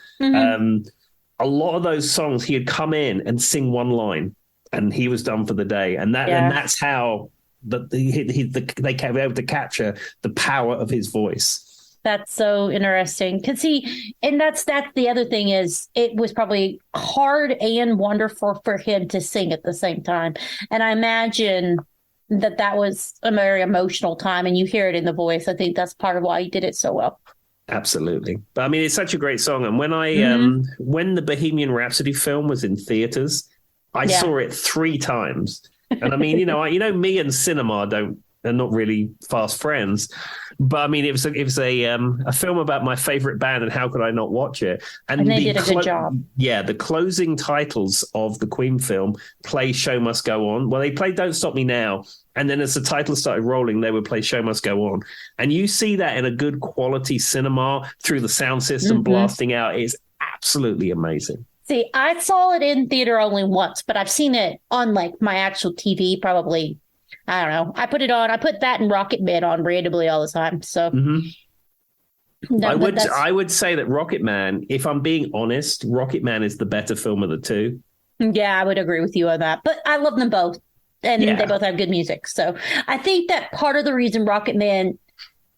a lot of those songs he had come in and sing one line, and he was done for the day. And that's how they came able to capture the power of his voice. That's so interesting. Because and that's the other thing is it was probably hard and wonderful for him to sing at the same time. And I imagine that was a very emotional time, and you hear it in the voice. I think that's part of why he did it so well. Absolutely. But I mean, it's such a great song. And when when the Bohemian Rhapsody film was in theaters, I saw it 3 times. And I mean, me and cinema are not really fast friends. But I mean, it was a film about my favorite band, and how could I not watch it? And they did a good job. Yeah, the closing titles of the Queen film play "Show Must Go On." Well, they played "Don't Stop Me Now," and then as the title started rolling, they would play "Show Must Go On." And you see that in a good quality cinema through the sound system blasting out. It's absolutely amazing. See, I saw it in theater only once, but I've seen it on like my actual TV probably. I don't know. I put that and Rocket Man on randomly all the time. So I would say that Rocket Man, if I'm being honest, Rocket Man is the better film of the two. Yeah, I would agree with you on that. But I love them both. And they both have good music. So I think that part of the reason Rocket Man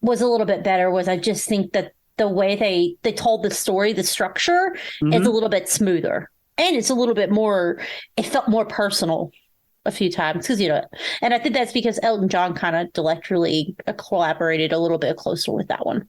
was a little bit better was I just think that the way they told the story, the structure is a little bit smoother. And it's a little bit more, it felt more personal a few times because and I think that's because Elton John kind of directly collaborated a little bit closer with that one.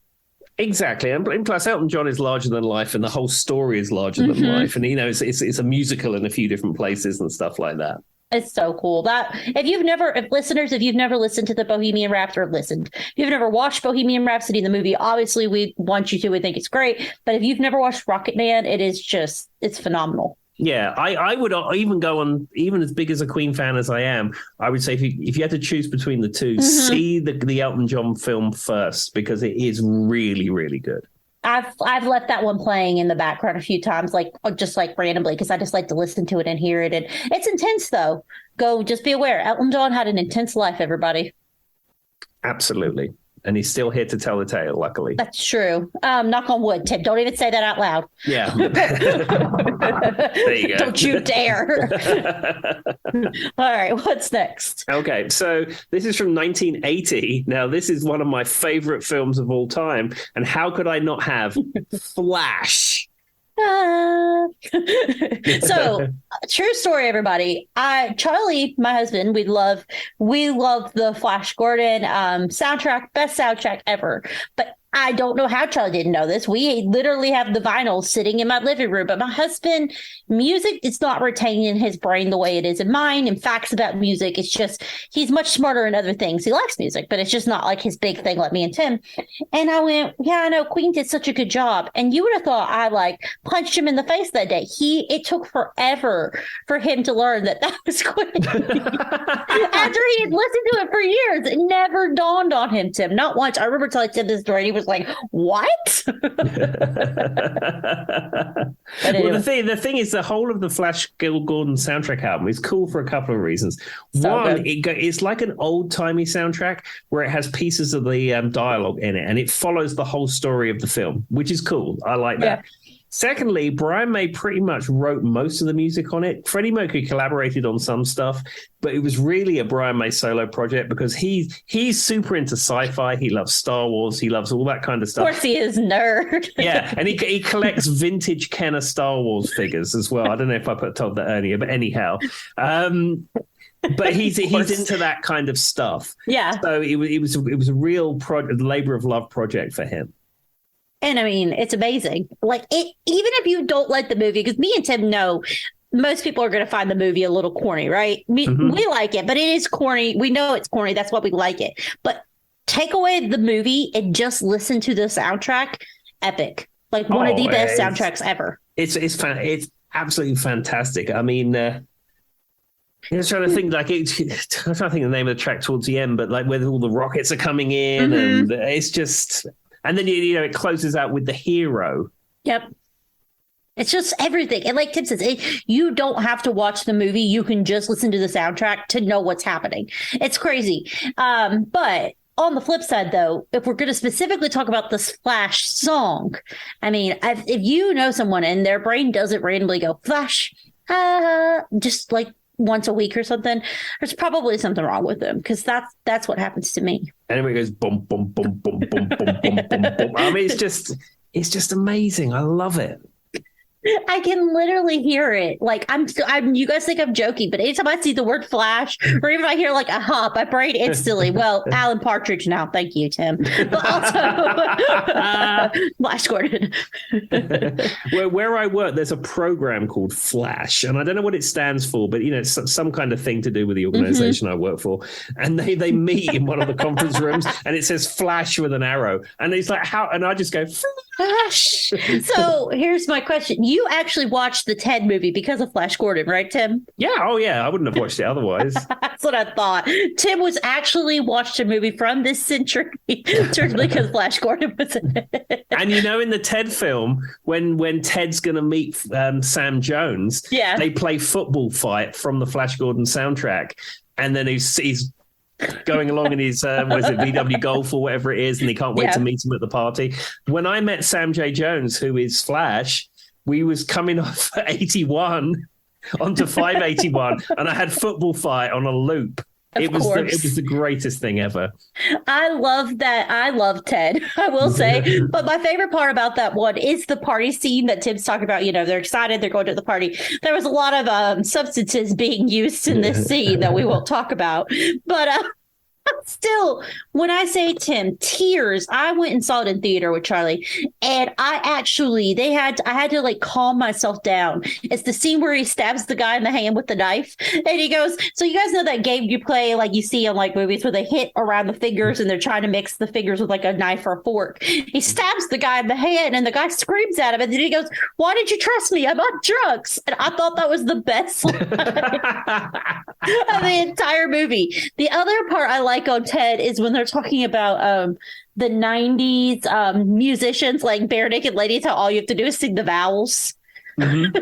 Exactly, and plus Elton John is larger than life, and the whole story is larger than life, and it's a musical in a few different places and stuff like that. It's so cool that if you've never listened to the Bohemian Rhapsody, or listened, if you've never watched Bohemian Rhapsody, the movie, obviously we want you to. We think it's great, but if you've never watched Rocket Man, it's phenomenal. Yeah, I would even go on, even as big as a Queen fan as I am, I would say if you had to choose between the two, see the Elton John film first, because it is really, really good. I've left that one playing in the background a few times, just randomly, because I just like to listen to it and hear it. And it's intense, though. Just be aware. Elton John had an intense life, everybody. Absolutely. And he's still here to tell the tale, luckily. That's true. Knock on wood, Tim. Don't even say that out loud. Yeah. There you go. Don't you dare. All right. What's next? Okay. So this is from 1980. Now, this is one of my favorite films of all time. And how could I not have Flash? So true story, everybody. Charlie, my husband, we love the Flash Gordon soundtrack, best soundtrack ever. But I don't know how Charlie didn't know this. We literally have the vinyl sitting in my living room, but my husband, music is not retained in his brain the way it is in mine. And facts about music, it's just, he's much smarter in other things. He likes music, but it's just not like his big thing like me and Tim. And I went, yeah, I know Queen did such a good job. And you would have thought I punched him in the face that day. It took forever for him to learn that was Queen. After he had listened to it for years, it never dawned on him, Tim. Not once. I remember telling Tim this story, and he was like, what? Well, the thing is, the whole of the Flash Gordon soundtrack album is cool for a couple of reasons. So one, it's like an old-timey soundtrack where it has pieces of the dialogue in it, and it follows the whole story of the film, which is cool. I like that. Yeah. Secondly, Brian May pretty much wrote most of the music on it. Freddie Mercury collaborated on some stuff, but it was really a Brian May solo project because he's super into sci-fi. He loves Star Wars. He loves all that kind of stuff. Of course he is, nerd. Yeah, and he collects vintage Kenner Star Wars figures as well. I don't know if I told that earlier, but anyhow. But he's into that kind of stuff. Yeah. So it was a real labor of love project for him. And I mean, it's amazing. Even if you don't like the movie, because me and Tim know most people are going to find the movie a little corny, right? We like it, but it is corny. We know it's corny. That's why we like it. But take away the movie and just listen to the soundtrack. Epic. One of the best soundtracks ever. It's absolutely fantastic. I mean, I was trying to think, I'm trying to think of the name of the track towards the end, but where all the rockets are coming in, and it's just. And then, it closes out with the hero. Yep. It's just everything. And like Tim says, you don't have to watch the movie. You can just listen to the soundtrack to know what's happening. It's crazy. But on the flip side, though, if we're going to specifically talk about this Flash song, I mean, if you know someone and their brain doesn't randomly go, Flash, just once a week or something, there's probably something wrong with them, because that's what happens to me. Anyway, it goes boom, boom, boom, boom, boom, boom, boom, boom, boom. I mean, it's just amazing. I love it. I can literally hear it. I'm you guys think I'm joking, but anytime I see the word Flash, or even if I hear a hop, my brain instantly, Alan Partridge now. Thank you, Tim. But also Flash Gordon. Where I work, there's a program called Flash, and I don't know what it stands for, but it's some kind of thing to do with the organization I work for. And they meet in one of the conference rooms, and it says Flash with an arrow, and it's like, how? And I just go Flash. So here's my question. You actually watched the Ted movie because of Flash Gordon, right, Tim? Yeah. Oh, yeah. I wouldn't have watched it otherwise. That's what I thought. Tim was actually watched a movie from this century just because Flash Gordon was in it. And in the Ted film, when Ted's going to meet Sam Jones, they play Football Fight from the Flash Gordon soundtrack. And then he's going along in his, VW Golf or whatever it is, and he can't wait to meet him at the party. When I met Sam J. Jones, who is Flash, we was coming off 81 onto 581, and I had Football Fight on a loop. It was the greatest thing ever. I love that. I love Ted, I will say. But my favorite part about that one is the party scene that Tim's talking about. They're excited. They're going to the party. There was a lot of substances being used in this scene that we won't talk about. But Still, when I say Tim, tears, I went and saw it in theater with Charlie, and I had to like calm myself down. It's the scene where he stabs the guy in the hand with the knife, and he goes, "So you guys know that game you play, like you see in like movies where they hit around the fingers and they're trying to mix the fingers with like a knife or a fork." He stabs the guy in the hand, and the guy screams at him, and then he goes, "Why did you trust me? I'm on drugs." And I thought that was the best line of the entire movie. The other part I like on Ted is when they're talking about the 90s musicians like Bare Naked Ladies, how all you have to do is sing the vowels. Mm-hmm.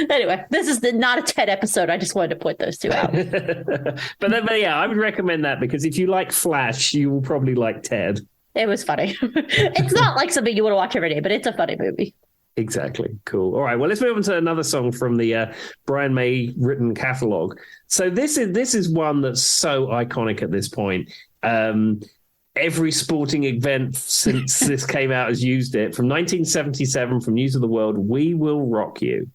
Anyway, this is not a Ted episode. I just wanted to point those two out. but yeah, I would recommend that because if you like Flash, you will probably like Ted. It was funny. It's not like something you want to watch every day, but it's a funny movie. Exactly. Cool. All right. Well, let's move on to another song from the Brian May written catalog. So this is one that's so iconic at this point. Every sporting event since this came out has used it. From 1977, from News of the World, "We Will Rock You."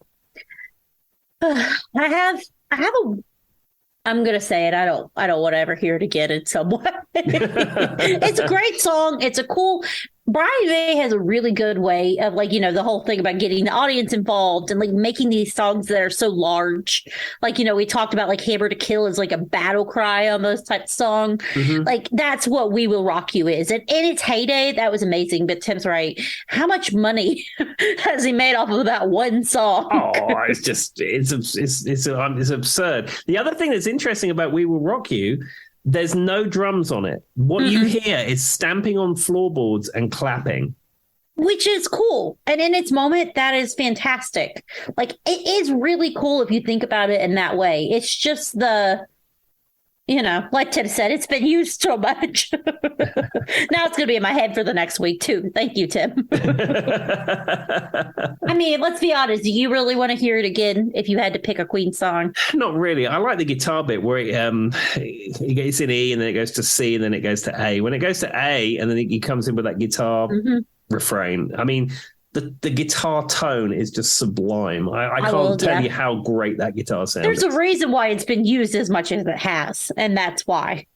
I have a. I'm gonna say it. I don't want to ever hear it again in some way. It's a great song. It's a cool. Brian May has a really good way of like, the whole thing about getting the audience involved and like making these songs that are so large. Like, we talked about like "Hammer to Kill" is like a battle cry almost type song. Mm-hmm. Like that's what "We Will Rock You" is. And in its heyday, that was amazing. But Tim's right. How much money has he made off of that one song? Oh, it's absurd. The other thing that's interesting about "We Will Rock You," there's no drums on it. What you hear is stamping on floorboards and clapping. Which is cool. And in its moment, that is fantastic. Like, it is really cool if you think about it in that way. It's just like Tim said, it's been used so much. Now it's going to be in my head for the next week, too. Thank you, Tim. I mean, let's be honest. Do you really want to hear it again if you had to pick a Queen song? Not really. I like the guitar bit where it gets in E and then it goes to C and then it goes to A. When it goes to A and then he comes in with that guitar refrain. I mean, the guitar tone is just sublime. I can't tell you how great that guitar sounds. There's a reason why it's been used as much as it has, and that's why.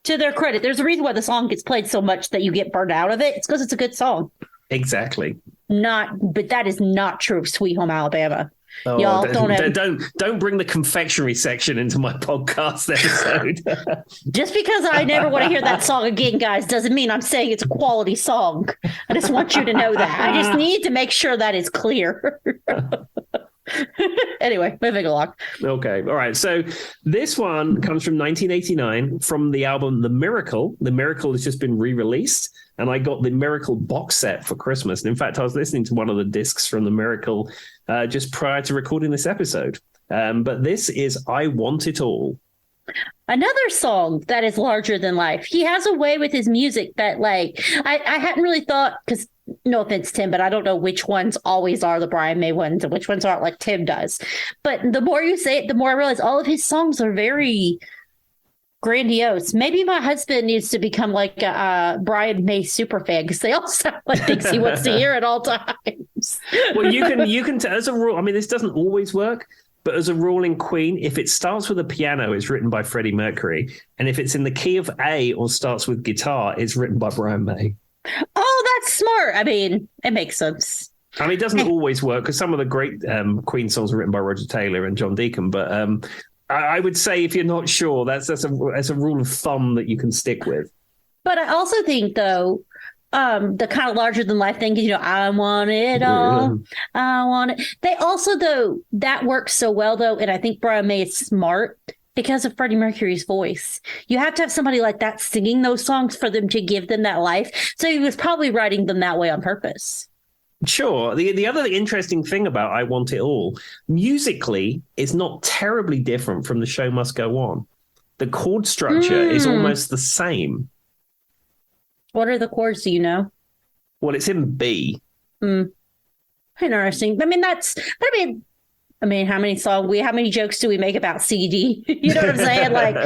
To their credit, there's a reason why the song gets played so much that you get burned out of it. It's because it's a good song. Exactly. But that is not true of "Sweet Home Alabama." Oh, y'all don't bring the confectionery section into my podcast episode. Just because I never want to hear that song again, guys, doesn't mean I'm saying it's a quality song. I just want you to know that. I just need to make sure that is clear. Anyway, moving along. Okay. All right. So this one comes from 1989 from the album The Miracle. The Miracle has just been re-released, and I got the Miracle box set for Christmas. And in fact, I was listening to one of the discs from The Miracle just prior to recording this episode. But this is "I Want It All." Another song that is larger than life. He has a way with his music that, like, I hadn't really thought, because no offense, Tim, but I don't know which ones always are the Brian May ones and which ones aren't, like Tim does. But the more you say it, the more I realize all of his songs are very grandiose. Maybe my husband needs to become like a Brian May super fan because they all sound like things he wants to hear at all times. Well, you can as a rule. I mean, this doesn't always work. But as a rule in Queen, if it starts with a piano, it's written by Freddie Mercury. And if it's in the key of A or starts with guitar, it's written by Brian May. Oh, that's smart. I mean, it makes sense. I mean, it doesn't always work because some of the great Queen songs are written by Roger Taylor and John Deacon. But I would say if you're not sure, that's a rule of thumb that you can stick with. But I also think, though, the kind of larger than life thing, I want it all. I want it. They also, though, that works so well, though. And I think Brian May is smart because of Freddie Mercury's voice. You have to have somebody like that singing those songs for them to give them that life. So he was probably writing them that way on purpose. Sure. The other interesting thing about "I Want It All" musically is not terribly different from "The Show Must Go On." The chord structure is almost the same. What are the chords? Do you know? Well, it's in B. Interesting. I mean, how many jokes do we make about CD? You know what I'm saying? Like,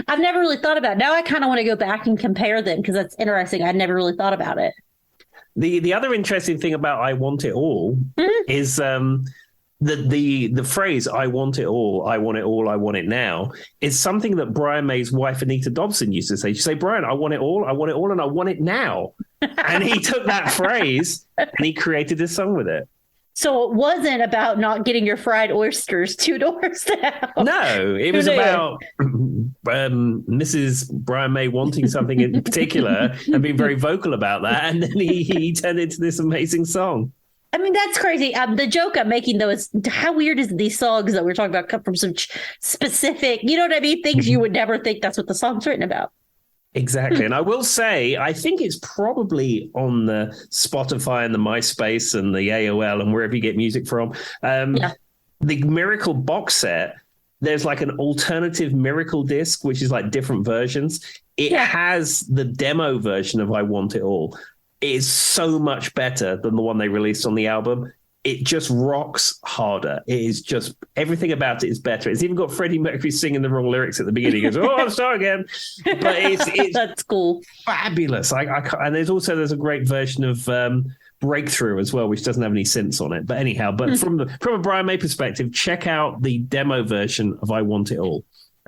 I've never really thought about it. Now I kind of want to go back and compare them because that's interesting. I'd never really thought about it. The other interesting thing about "I Want It All" is the phrase "I want it all, I want it all, I want it now" is something that Brian May's wife Anita Dobson used to say. She'd say, "Brian, I want it all, and I want it now." And he took that phrase and he created this song with it. So it wasn't about not getting your fried oysters 2 doors down. No, it was about Mrs. Brian May wanting something in particular and being very vocal about that. And then he turned into this amazing song. I mean, that's crazy. The joke I'm making, though, is how weird is these songs that we're talking about come from some specific, you know what I mean? Things you would never think that's what the song's written about. Exactly. And I will say, I think it's probably on the Spotify and the MySpace and the AOL and wherever you get music from. The Miracle box set, there's like an alternative Miracle disc, which is like different versions. It has the demo version of I Want It All. It is so much better than the one they released on the album. It just rocks harder. It is just, everything about it is better. It's even got Freddie Mercury singing the wrong lyrics at the beginning. He goes, "Oh, I'm sorry again." But it's that's cool. Fabulous. And there's a great version of Breakthrough as well, which doesn't have any synths on it. But anyhow, from a Brian May perspective, check out the demo version of I Want It All.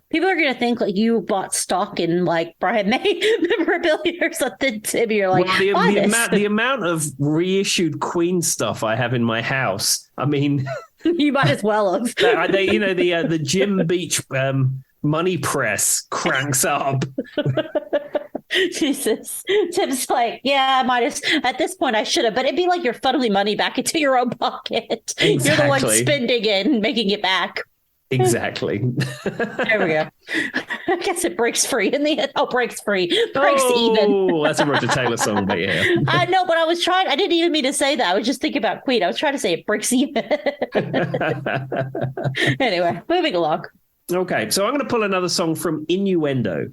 People are going to think like you bought stock in like Brian May memorabilia or something. Tim, you're like, the amount of reissued Queen stuff I have in my house. I mean, you might as well have. The Jim Beach money press cranks up. Jesus. Tim's like, yeah, I might have. At this point, I should have. But it'd be like you're funneling money back into your own pocket. Exactly. You're the one spending it and making it back. Exactly. There we go. I guess it breaks free in the end. Oh, breaks free. Breaks even. Oh, that's a Roger Taylor song, but yeah. I know, but I didn't even mean to say that. I was just thinking about Queen. I was trying to say it breaks even. Anyway, moving along. Okay, so I'm going to pull another song from Innuendo.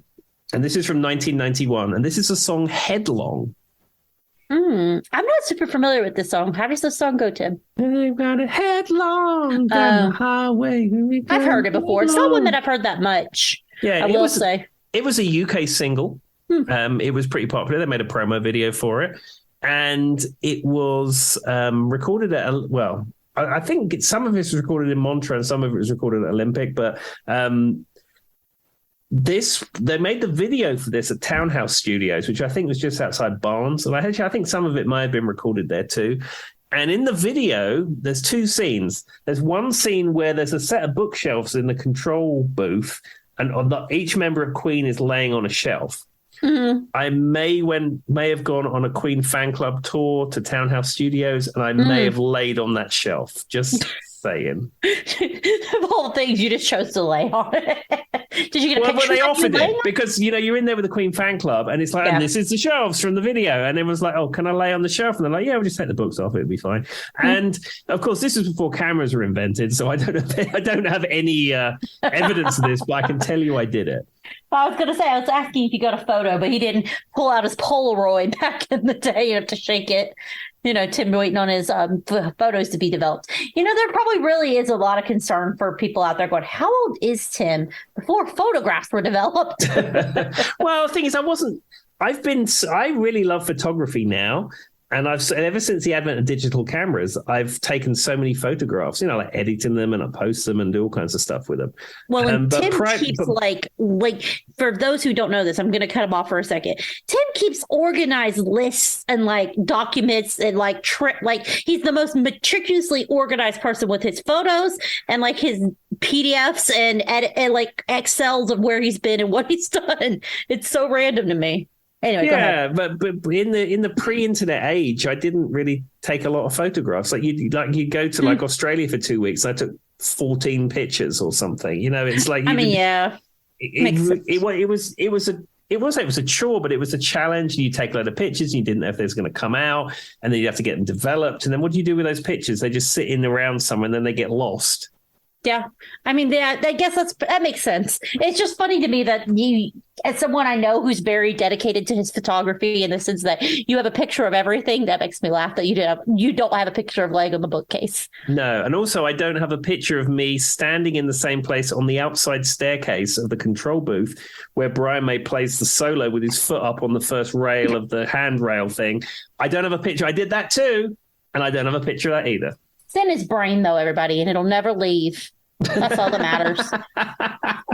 And this is from 1991. And this is the song Headlong. I'm not super familiar with this song. How does this song go, Tim? They've got a headlong down the highway. I've heard it before. It's not one that I've heard that much. Yeah, I will say. It was a UK single. It was pretty popular. They made a promo video for it. And it was recorded at, I think some of it was recorded in Montreux and some of it was recorded at Olympic. But they made the video for this at Townhouse Studios, which I think was just outside Barnes. And I think some of it might have been recorded there too. And in the video, there's 2 scenes. There's one scene where there's a set of bookshelves in the control booth, and each member of Queen is laying on a shelf. Mm-hmm. I may have gone on a Queen fan club tour to Townhouse Studios, and I may have laid on that shelf. Just saying. Of all things, you just chose to lay on it. Did you get a picture? Well, they offered it because you're in there with the Queen fan club, and it's like, and this is the shelves from the video, and it was like, "Oh, can I lay on the shelf?" And they're like, "Yeah, we'll just take the books off; it'll be fine." And of course, this was before cameras were invented, so I don't have any evidence of this, but I can tell you I did it. I was going to say, I was asking if you got a photo, but he didn't pull out his Polaroid back in the day. You have to shake it. Tim waiting on his photos to be developed. There probably really is a lot of concern for people out there going, how old is Tim before photographs were developed? Well, the thing is, I really love photography now. And ever since the advent of digital cameras, I've taken so many photographs, like editing them, and I post them and do all kinds of stuff with them. Well, and Tim keeps like for those who don't know this, I'm going to cut him off for a second. Tim keeps organized lists and like documents and like he's the most meticulously organized person with his photos and like his PDFs and like Excels of where he's been and what he's done. It's so random to me. Anyway, yeah, but in the pre-internet age, I didn't really take a lot of photographs. Like you go to like Australia for 2 weeks, I took 14 pictures or something. It's like it was a chore, but it was a challenge. You take a lot of pictures, and you didn't know if they was going to come out, and then you have to get them developed. And then what do you do with those pictures? They just sit in around somewhere, and then they get lost. Yeah, I mean, I guess that makes sense. It's just funny to me that you, as someone I know who's very dedicated to his photography, in the sense that you have a picture of everything, that makes me laugh. That you don't have a picture of Leg on the bookcase. No, and also I don't have a picture of me standing in the same place on the outside staircase of the control booth where Brian May plays the solo with his foot up on the first rail of the handrail thing. I don't have a picture. I did that too, and I don't have a picture of that either. It's in his brain, though, everybody, and it'll never leave. That's all that matters.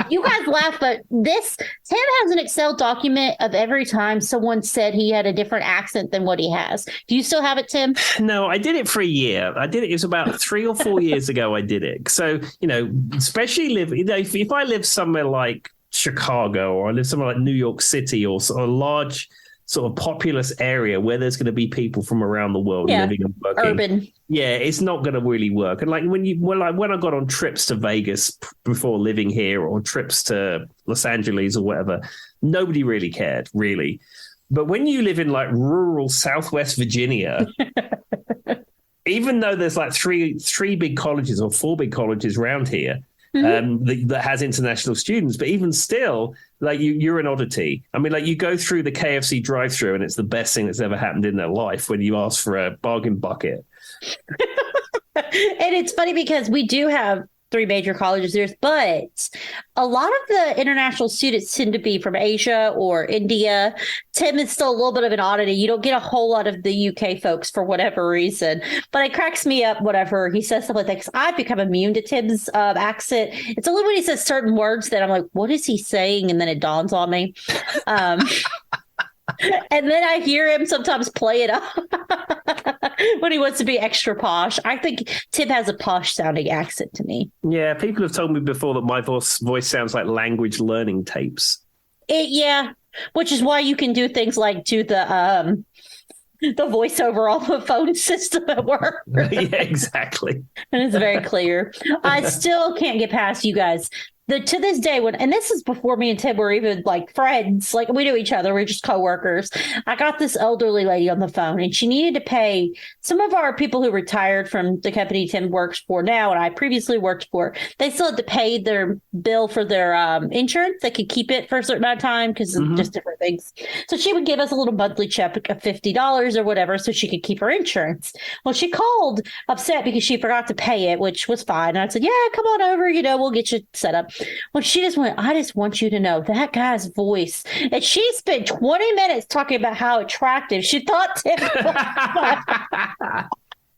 You guys laugh, but Tim has an Excel document of every time someone said he had a different accent than what he has. Do you still have it, Tim? No, I did it for a year. It was about 3 or 4 years ago I did it. So, especially if I live somewhere like Chicago or I live somewhere like New York City or sort of a large sort of populous area where there's going to be people from around the world living and working. Urban. Yeah, it's not going to really work. And like when I got on trips to Vegas before living here or trips to Los Angeles or whatever, nobody really cared, really. But when you live in like rural Southwest Virginia, even though there's like three big colleges or 4 big colleges around here, that has international students, but even still, like you're an oddity. I mean, like you go through the KFC drive-thru and it's the best thing that's ever happened in their life when you ask for a bargain bucket. And it's funny because we do have 3 major colleges there, but a lot of the international students tend to be from Asia or India. Tim is still a little bit of an oddity. You don't get a whole lot of the UK folks for whatever reason, but it cracks me up whenever he says stuff like that because I've become immune to Tim's accent. It's only when he says certain words that I'm like, what is he saying? And then it dawns on me. And then I hear him sometimes play it up when he wants to be extra posh. I think Tim has a posh sounding accent to me. Yeah, people have told me before that my voice sounds like language learning tapes. Yeah, which is why you can do things like do the voiceover on the phone system at work. Yeah, exactly. And it's very clear. I still can't get past you guys. To this day, and this is before me and Tim were even like friends, like we knew each other, we're just coworkers. I got this elderly lady on the phone and she needed to pay some of our people who retired from the company Tim works for now and I previously worked for. They still had to pay their bill for their insurance. They could keep it for a certain amount of time because of just different things. So she would give us a little monthly check of $50 or whatever so she could keep her insurance. Well, she called upset because she forgot to pay it, which was fine. And I said, yeah, come on over, we'll get you set up. Well, she just went, I just want you to know that guy's voice. And she spent 20 minutes talking about how attractive she thought Tim was. And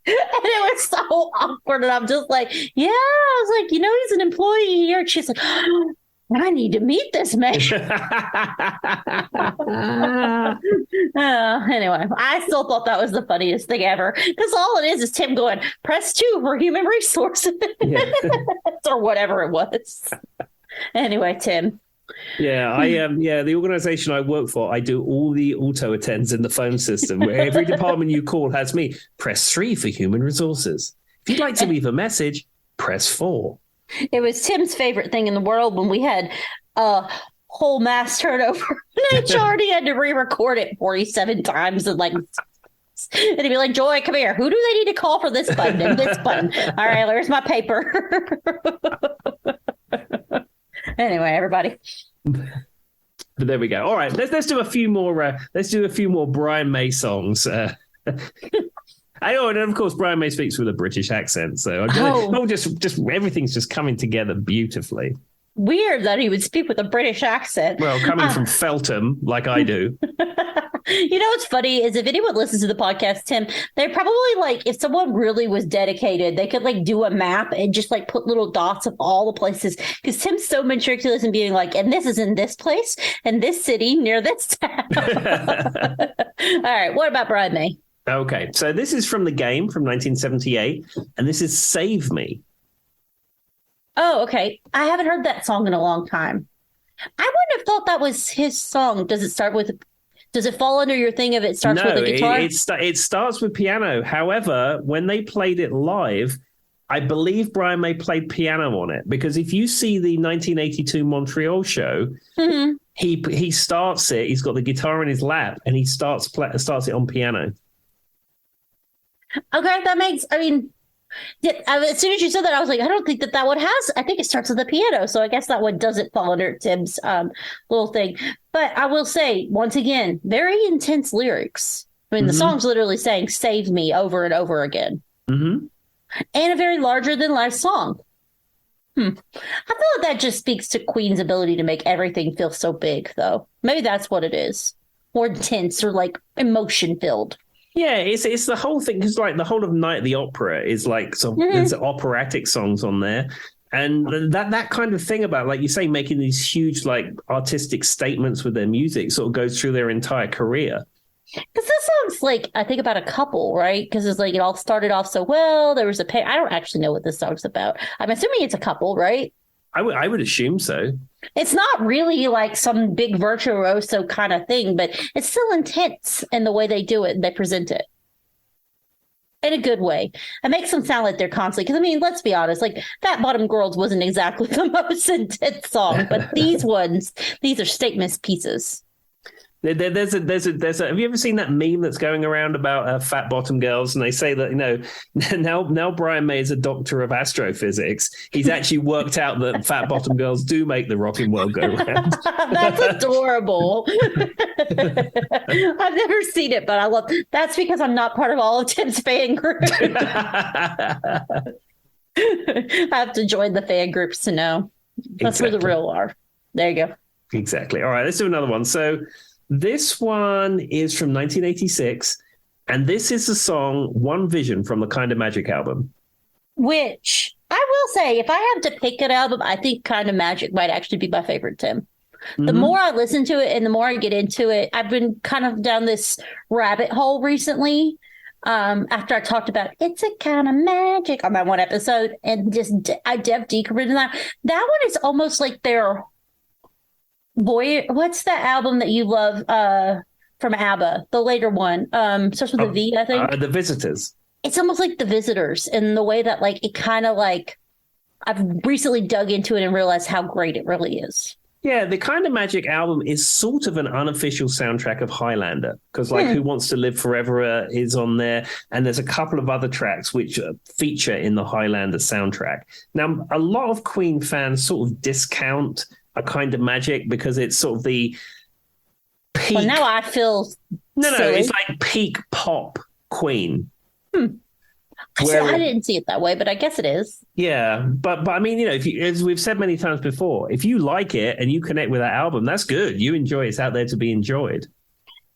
it was so awkward. And I'm just like, yeah. I was like, he's an employee here. And she's like, oh, I need to meet this man. Anyway, I still thought that was the funniest thing ever. Because all it is Tim going, press 2 for human resources. Or whatever it was. Anyway, Tim. Yeah, I am. The organization I work for, I do all the auto attends in the phone system where every department you call has me. Press 3 for human resources. If you'd like to leave a message, press 4. It was Tim's favorite thing in the world when we had a whole mass turnover. And HR had to re-record it 47 times and and he'd be like, Joy, come here. Who do they need to call for this button and this button? All right, there's my paper. Anyway, everybody. But there we go. All right, let's do a few more. Let's do a few more Brian May songs. And of course, Brian May speaks with a British accent, so just everything's just coming together beautifully. Weird that he would speak with a British accent. Well, coming from Feltham, like I do. What's funny is if anyone listens to the podcast, Tim, they're probably if someone really was dedicated, they could do a map and just put little dots of all the places. Because Tim's so meticulous in being and this is in this place and this city near this town. All right, what about Brian May? Okay, so this is from The Game from 1978, and this is Save Me. Oh, okay. I haven't heard that song in a long time. I wouldn't have thought that was his song. Does it fall under your thing if it starts with a guitar? It starts with piano. However, when they played it live, I believe Brian May played piano on it, because if you see the 1982 Montreal show, he starts it. He's got the guitar in his lap, and he starts it on piano. Okay, that makes. As soon as you said that, I was like, I don't think that one has. I think it starts with the piano, so I guess that one doesn't fall under Tim's little thing. But I will say once again, very intense lyrics. The song's literally saying "Save me" over and over again, and a very larger than life song. I feel like that just speaks to Queen's ability to make everything feel so big, though. Maybe that's what it is, more intense or emotion filled. Yeah, it's the whole thing because like the whole of Night at the Opera is like there's operatic songs on there, and that kind of thing about like you say making these huge like artistic statements with their music sort of goes through their entire career. Because this song's like, I think about a couple, right? Because it's like it all started off so well. There was a pair. I don't actually know what this song's about. I'm assuming it's a couple, right? I would assume so. It's not really like some big virtuoso kind of thing, but it's still intense in the way they do it and they present it in a good way. It makes them sound like they're constantly, because I mean, let's be honest, like Fat Bottom Girls wasn't exactly the most intense song, but these are statement pieces. There's a. Have you ever seen that meme that's going around about fat bottom girls? And they say that now Brian May is a doctor of astrophysics. He's actually worked out that fat bottom girls do make the rocking world go round. That's adorable. I've never seen it, but I love. That's because I'm not part of all of Tim's fan group. I have to join the fan groups to know. That's where the real are. There you go. Exactly. All right, let's do another one. So. This one is from 1986, and this is the song One Vision from the Kind of Magic album. Which, I will say, if I have to pick an album, I think Kind of Magic might actually be my favorite, Tim. The more I listen to it and the more I get into it, I've been kind of down this rabbit hole recently after I talked about It's a Kind of Magic on that one episode, and just I deep into that. That one is almost like their... Boy, what's that album that you love from ABBA? The later one. Starts with a V, I think. The Visitors. It's almost like The Visitors in the way that like it kind of like I've recently dug into it and realized how great it really is. Yeah, the Kind of Magic album is sort of an unofficial soundtrack of Highlander because like Who Wants to Live Forever is on there. And there's a couple of other tracks which feature in the Highlander soundtrack. Now, a lot of Queen fans sort of discount A Kind of Magic because it's sort of the peak. Well, now I feel silly. It's like peak pop Queen. I didn't see it that way, but I guess it is. Yeah, but I mean, if you, as we've said many times before, if you like it and you connect with that album, that's good. You enjoy it. It's out there to be enjoyed.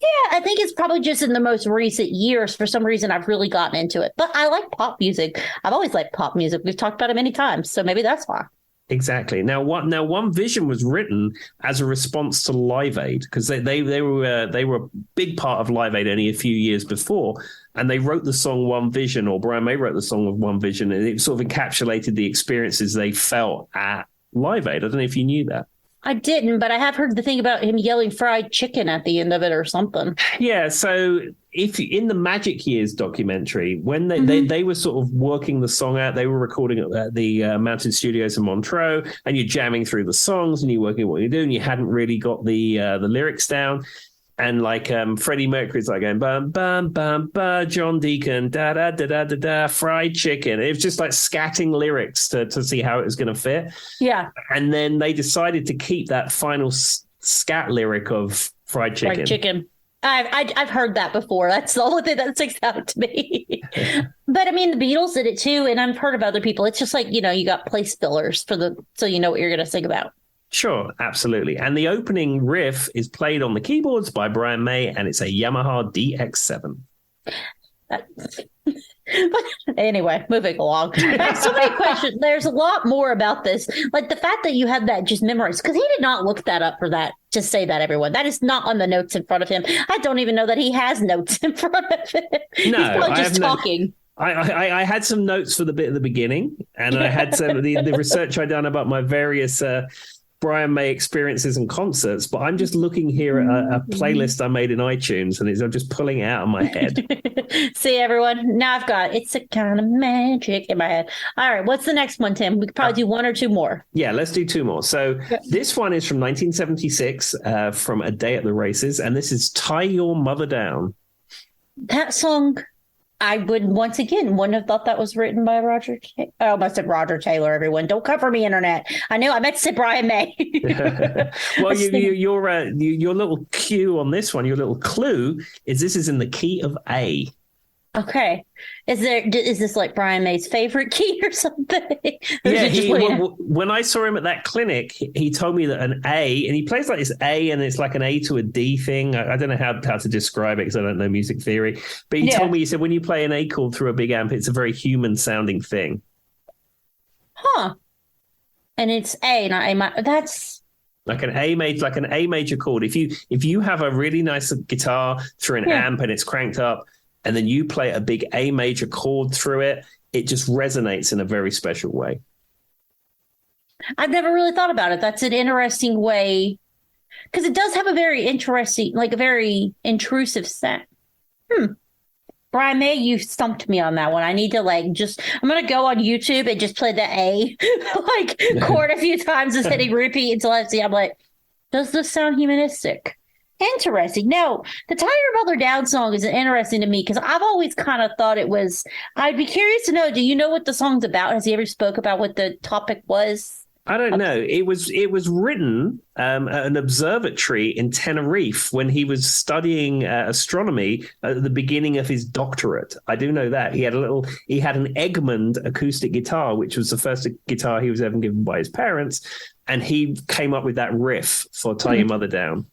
Yeah, I think it's probably just in the most recent years. For some reason, I've really gotten into it. But I like pop music. I've always liked pop music. We've talked about it many times, so maybe that's why. Exactly. Now, One Vision was written as a response to Live Aid because they were a big part of Live Aid only a few years before, and they wrote the song One Vision, or Brian May wrote the song of One Vision, and it sort of encapsulated the experiences they felt at Live Aid. I don't know if you knew that. I didn't, but I have heard the thing about him yelling fried chicken at the end of it or something. Yeah, so if in the Magic Years documentary, when they were sort of working the song out, they were recording at the Mountain Studios in Montreux, and you're jamming through the songs and you're working what you're doing. You hadn't really got the lyrics down. And like Freddie Mercury's like going bum bum bum ba John Deacon da da da da da da fried chicken. It was just like scatting lyrics to see how it was going to fit. Yeah. And then they decided to keep that final scat lyric of fried chicken. Fried chicken. I've heard that before. That's the only thing that sticks out to me. But I mean, the Beatles did it too, and I've heard of other people. It's just like you got place fillers so you know what you're going to sing about. Sure, absolutely. And the opening riff is played on the keyboards by Brian May, and it's a Yamaha DX7. Anyway, moving along. I have so many questions. There's a lot more about this. Like the fact that you have that just memorized, because he did not look that up for that. Just say that, everyone. That is not on the notes in front of him. I don't even know that he has notes in front of him. No, he's probably just talking. I had some notes for the bit at the beginning, and I had some of the research I'd done about my various Brian May experiences and concerts, but I'm just looking here at a playlist I made in iTunes, and I'm just pulling it out of my head. See, everyone, now I've got It's a Kind of Magic in my head. All right, what's the next one, Tim? We could probably do one or two more. Yeah, let's do two more. So this one is from 1976, from A Day at the Races, and this is Tie Your Mother Down. That song... I wouldn't have thought that was written by Roger. I almost said Roger Taylor. Everyone, don't cover me, internet. I meant to say Brian May. Well, your little cue on this one, your little clue is this is in the key of A. Okay. Is this like Brian May's favorite key or something? Or is Yeah, it just what when I saw him at that clinic, he told me that an A, and he plays like this A, and it's like an A to a D thing. I don't know how to describe it because I don't know music theory. But he told Yeah. me, he said, when you play an A chord through a big amp, it's a very human sounding thing. Huh. And it's A, not A minor. That's Like an A major chord. If you have a really nice guitar through an yeah. amp and it's cranked up, and then you play a big A major chord through it, it just resonates in a very special way. I've never really thought about it. That's an interesting way because it does have a very interesting, like a very intrusive sound. Hmm. Brian May, you stumped me on that one. I need to I'm gonna go on YouTube and just play the A like chord a few times, just hitting repeat until I see. I'm like, does this sound humanistic? Interesting. No, the Tie Your Mother Down song is interesting to me because I've always kind of thought it was. I'd be curious to know. Do you know what the song's about? Has he ever spoke about what the topic was? I don't know. It was written at an observatory in Tenerife when he was studying astronomy at the beginning of his doctorate. I do know that he had an Egmont acoustic guitar, which was the first guitar he was ever given by his parents, and he came up with that riff for "Tie Your Mother Down."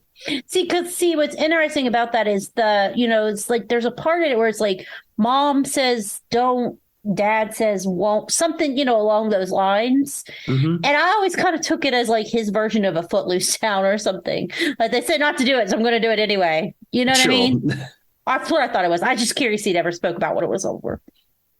See, what's interesting about that is it's like there's a part in it where it's like mom says don't, dad says won't, something, along those lines. Mm-hmm. And I always kind of took it as like his version of a Footloose sound or something. Like they said not to do it, so I'm going to do it anyway. You know what I mean? That's what I thought it was. I just curious he'd ever spoke about what it was over.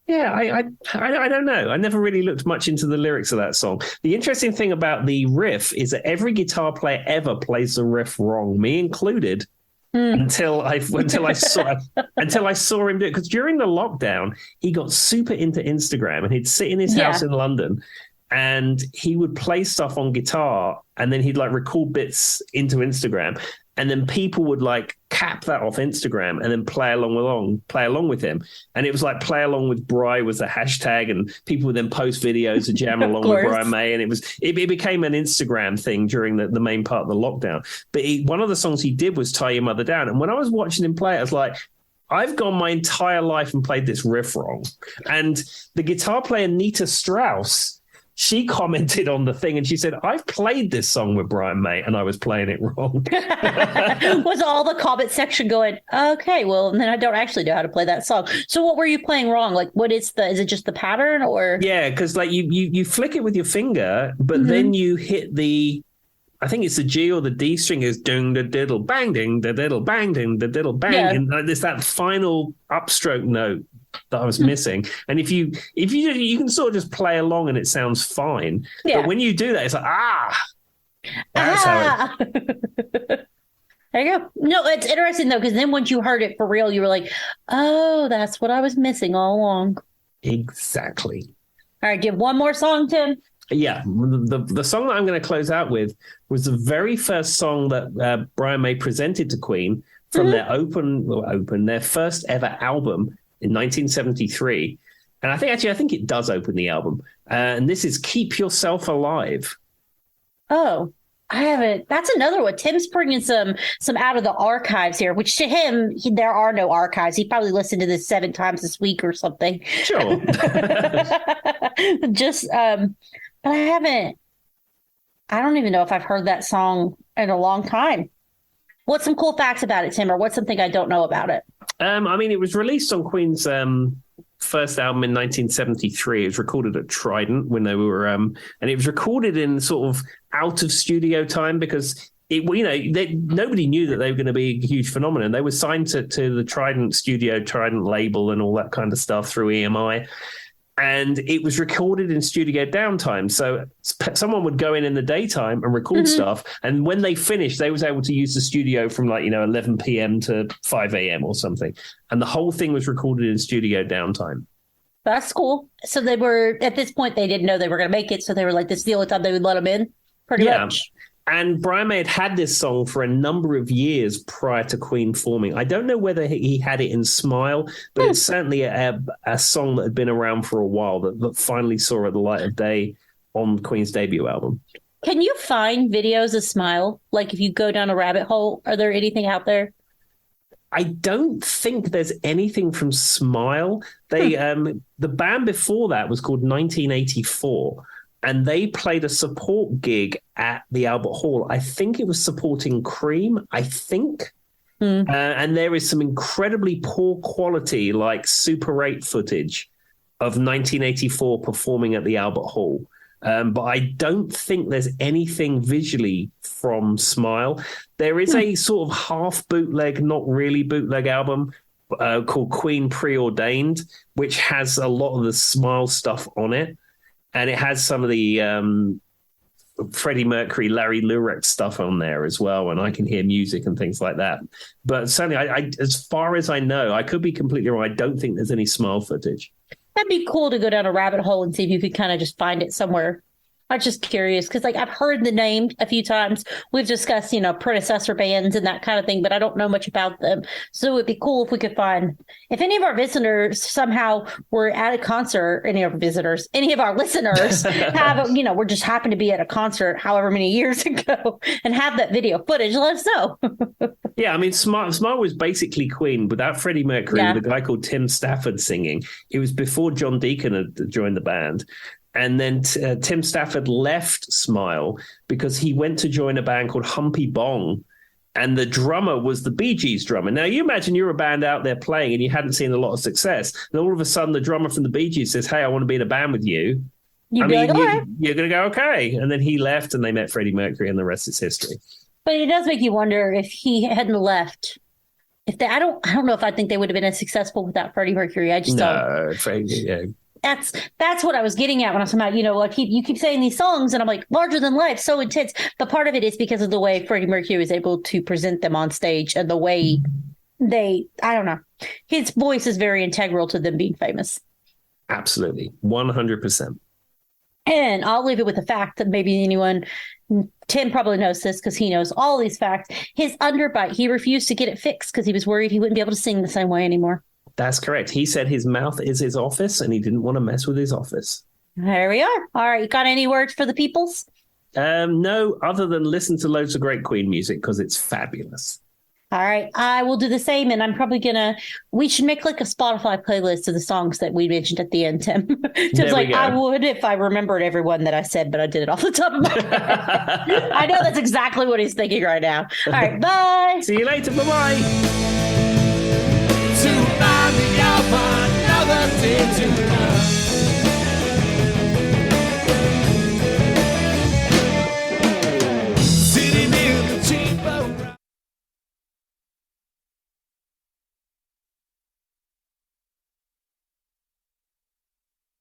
Yeah, I don't know. I never really looked much into the lyrics of that song. The interesting thing about the riff is that every guitar player ever plays the riff wrong, me included. Until I saw him do it, because during the lockdown he got super into Instagram and he'd sit in his house in London and he would play stuff on guitar and then he'd like record bits into Instagram and then people would like cap that off Instagram and then play along with him. And it was like play along with Bry was the hashtag, and people would then post videos of jamming along with Brian May. And it became an Instagram thing during the main part of the lockdown. But one of the songs he did was Tie Your Mother Down. And when I was watching him play it, I was like, I've gone my entire life and played this riff wrong. And the guitar player, Nita Strauss, she commented on the thing and she said, I've played this song with Brian May and I was playing it wrong. Was all the comment section going, okay, well, then I don't actually know how to play that song. So what were you playing wrong? Like, is it just the pattern or? Yeah, because like you flick it with your finger, but then you hit I think it's the G or the D string is ding da diddle bang ding da diddle bang ding da diddle bang, and there's that final upstroke note that I was missing. And if you can sort of just play along and it sounds fine, but when you do that, it's like that's how it. There you go. No, it's interesting though because then once you heard it for real, you were like, oh, that's what I was missing all along. Exactly. All right, do you have one more song, Tim? Yeah, the song that I'm going to close out with was the very first song that Brian May presented to Queen from their first ever album in 1973. And I think it does open the album. And this is Keep Yourself Alive. Oh, I haven't. That's another one. Tim's bringing some out of the archives here, which to him, there are no archives. He probably listened to this 7 times this week or something. Sure. But I don't even know if I've heard that song in a long time. What's some cool facts about it, Tim, or what's something I don't know about it? I mean, it was released on Queen's first album in 1973. It was recorded at Trident when they were, and it was recorded in sort of out of studio time because nobody knew that they were going to be a huge phenomenon. They were signed to the Trident label and all that kind of stuff through EMI. And it was recorded in studio downtime. So someone would go in the daytime and record stuff. And when they finished, they was able to use the studio from 11 p.m. to 5 a.m. or something. And the whole thing was recorded in studio downtime. That's cool. So they were, at this point, they didn't know they were going to make it. So they were like, this is the only time they would let them in, pretty much. And Brian May had this song for a number of years prior to Queen forming. I don't know whether he had it in Smile, but it's certainly a song that had been around for a while that finally saw the light of day on Queen's debut album. Can you find videos of Smile? Like if you go down a rabbit hole, are there anything out there? I don't think there's anything from Smile. They the band before that was called 1984, and they played a support gig at the Albert Hall. I think it was supporting Cream, I think. And there is some incredibly poor quality, like Super 8 footage of 1984 performing at the Albert Hall. But I don't think there's anything visually from Smile. There is a sort of half bootleg, not really bootleg album called Queen Preordained, which has a lot of the Smile stuff on it. And it has some of the Freddie Mercury, Larry Lurek stuff on there as well. And I can hear music and things like that. But certainly, I as far as I know, I could be completely wrong. I don't think there's any Smile footage. That'd be cool to go down a rabbit hole and see if you could kind of just find it somewhere. I'm just curious because, like, I've heard the name a few times. We've discussed, predecessor bands and that kind of thing, but I don't know much about them. So it'd be cool if we could find, if any of our visitors somehow were at a concert, any of our listeners have, we're just happen to be at a concert however many years ago and have that video footage, let us know. Yeah, I mean, Smile was basically Queen without Freddie Mercury, with a guy called Tim Stafford singing. It was before John Deacon had joined the band. And then Tim Stafford left Smile because he went to join a band called Humpy Bong. And the drummer was the Bee Gees drummer. Now, you imagine you're a band out there playing and you hadn't seen a lot of success. And all of a sudden, the drummer from the Bee Gees says, hey, I want to be in a band with you. You're going to go, okay. And then he left and they met Freddie Mercury and the rest is history. But it does make you wonder if he hadn't left. I don't know if I think they would have been as successful without Freddie Mercury. I just don't. Freddie, That's what I was getting at when I was talking about, like you keep saying these songs and I'm like, larger than life, so intense. But part of it is because of the way Freddie Mercury was able to present them on stage and the way I don't know. His voice is very integral to them being famous. Absolutely. 100%. And I'll leave it with the fact that maybe Tim probably knows this because he knows all these facts. His underbite, he refused to get it fixed because he was worried he wouldn't be able to sing the same way anymore. That's correct. He said his mouth is his office and he didn't want to mess with his office. There we are. All right. You got any words for the peoples? No, other than listen to loads of great Queen music because it's fabulous. All right. I will do the same. And I'm probably we should make like a Spotify playlist of the songs that we mentioned at the end, Tim. Just like I would if I remembered everyone that I said, but I did it off the top of my head. I know that's exactly what he's thinking right now. All right. Bye. See you later. Bye-bye. Another day to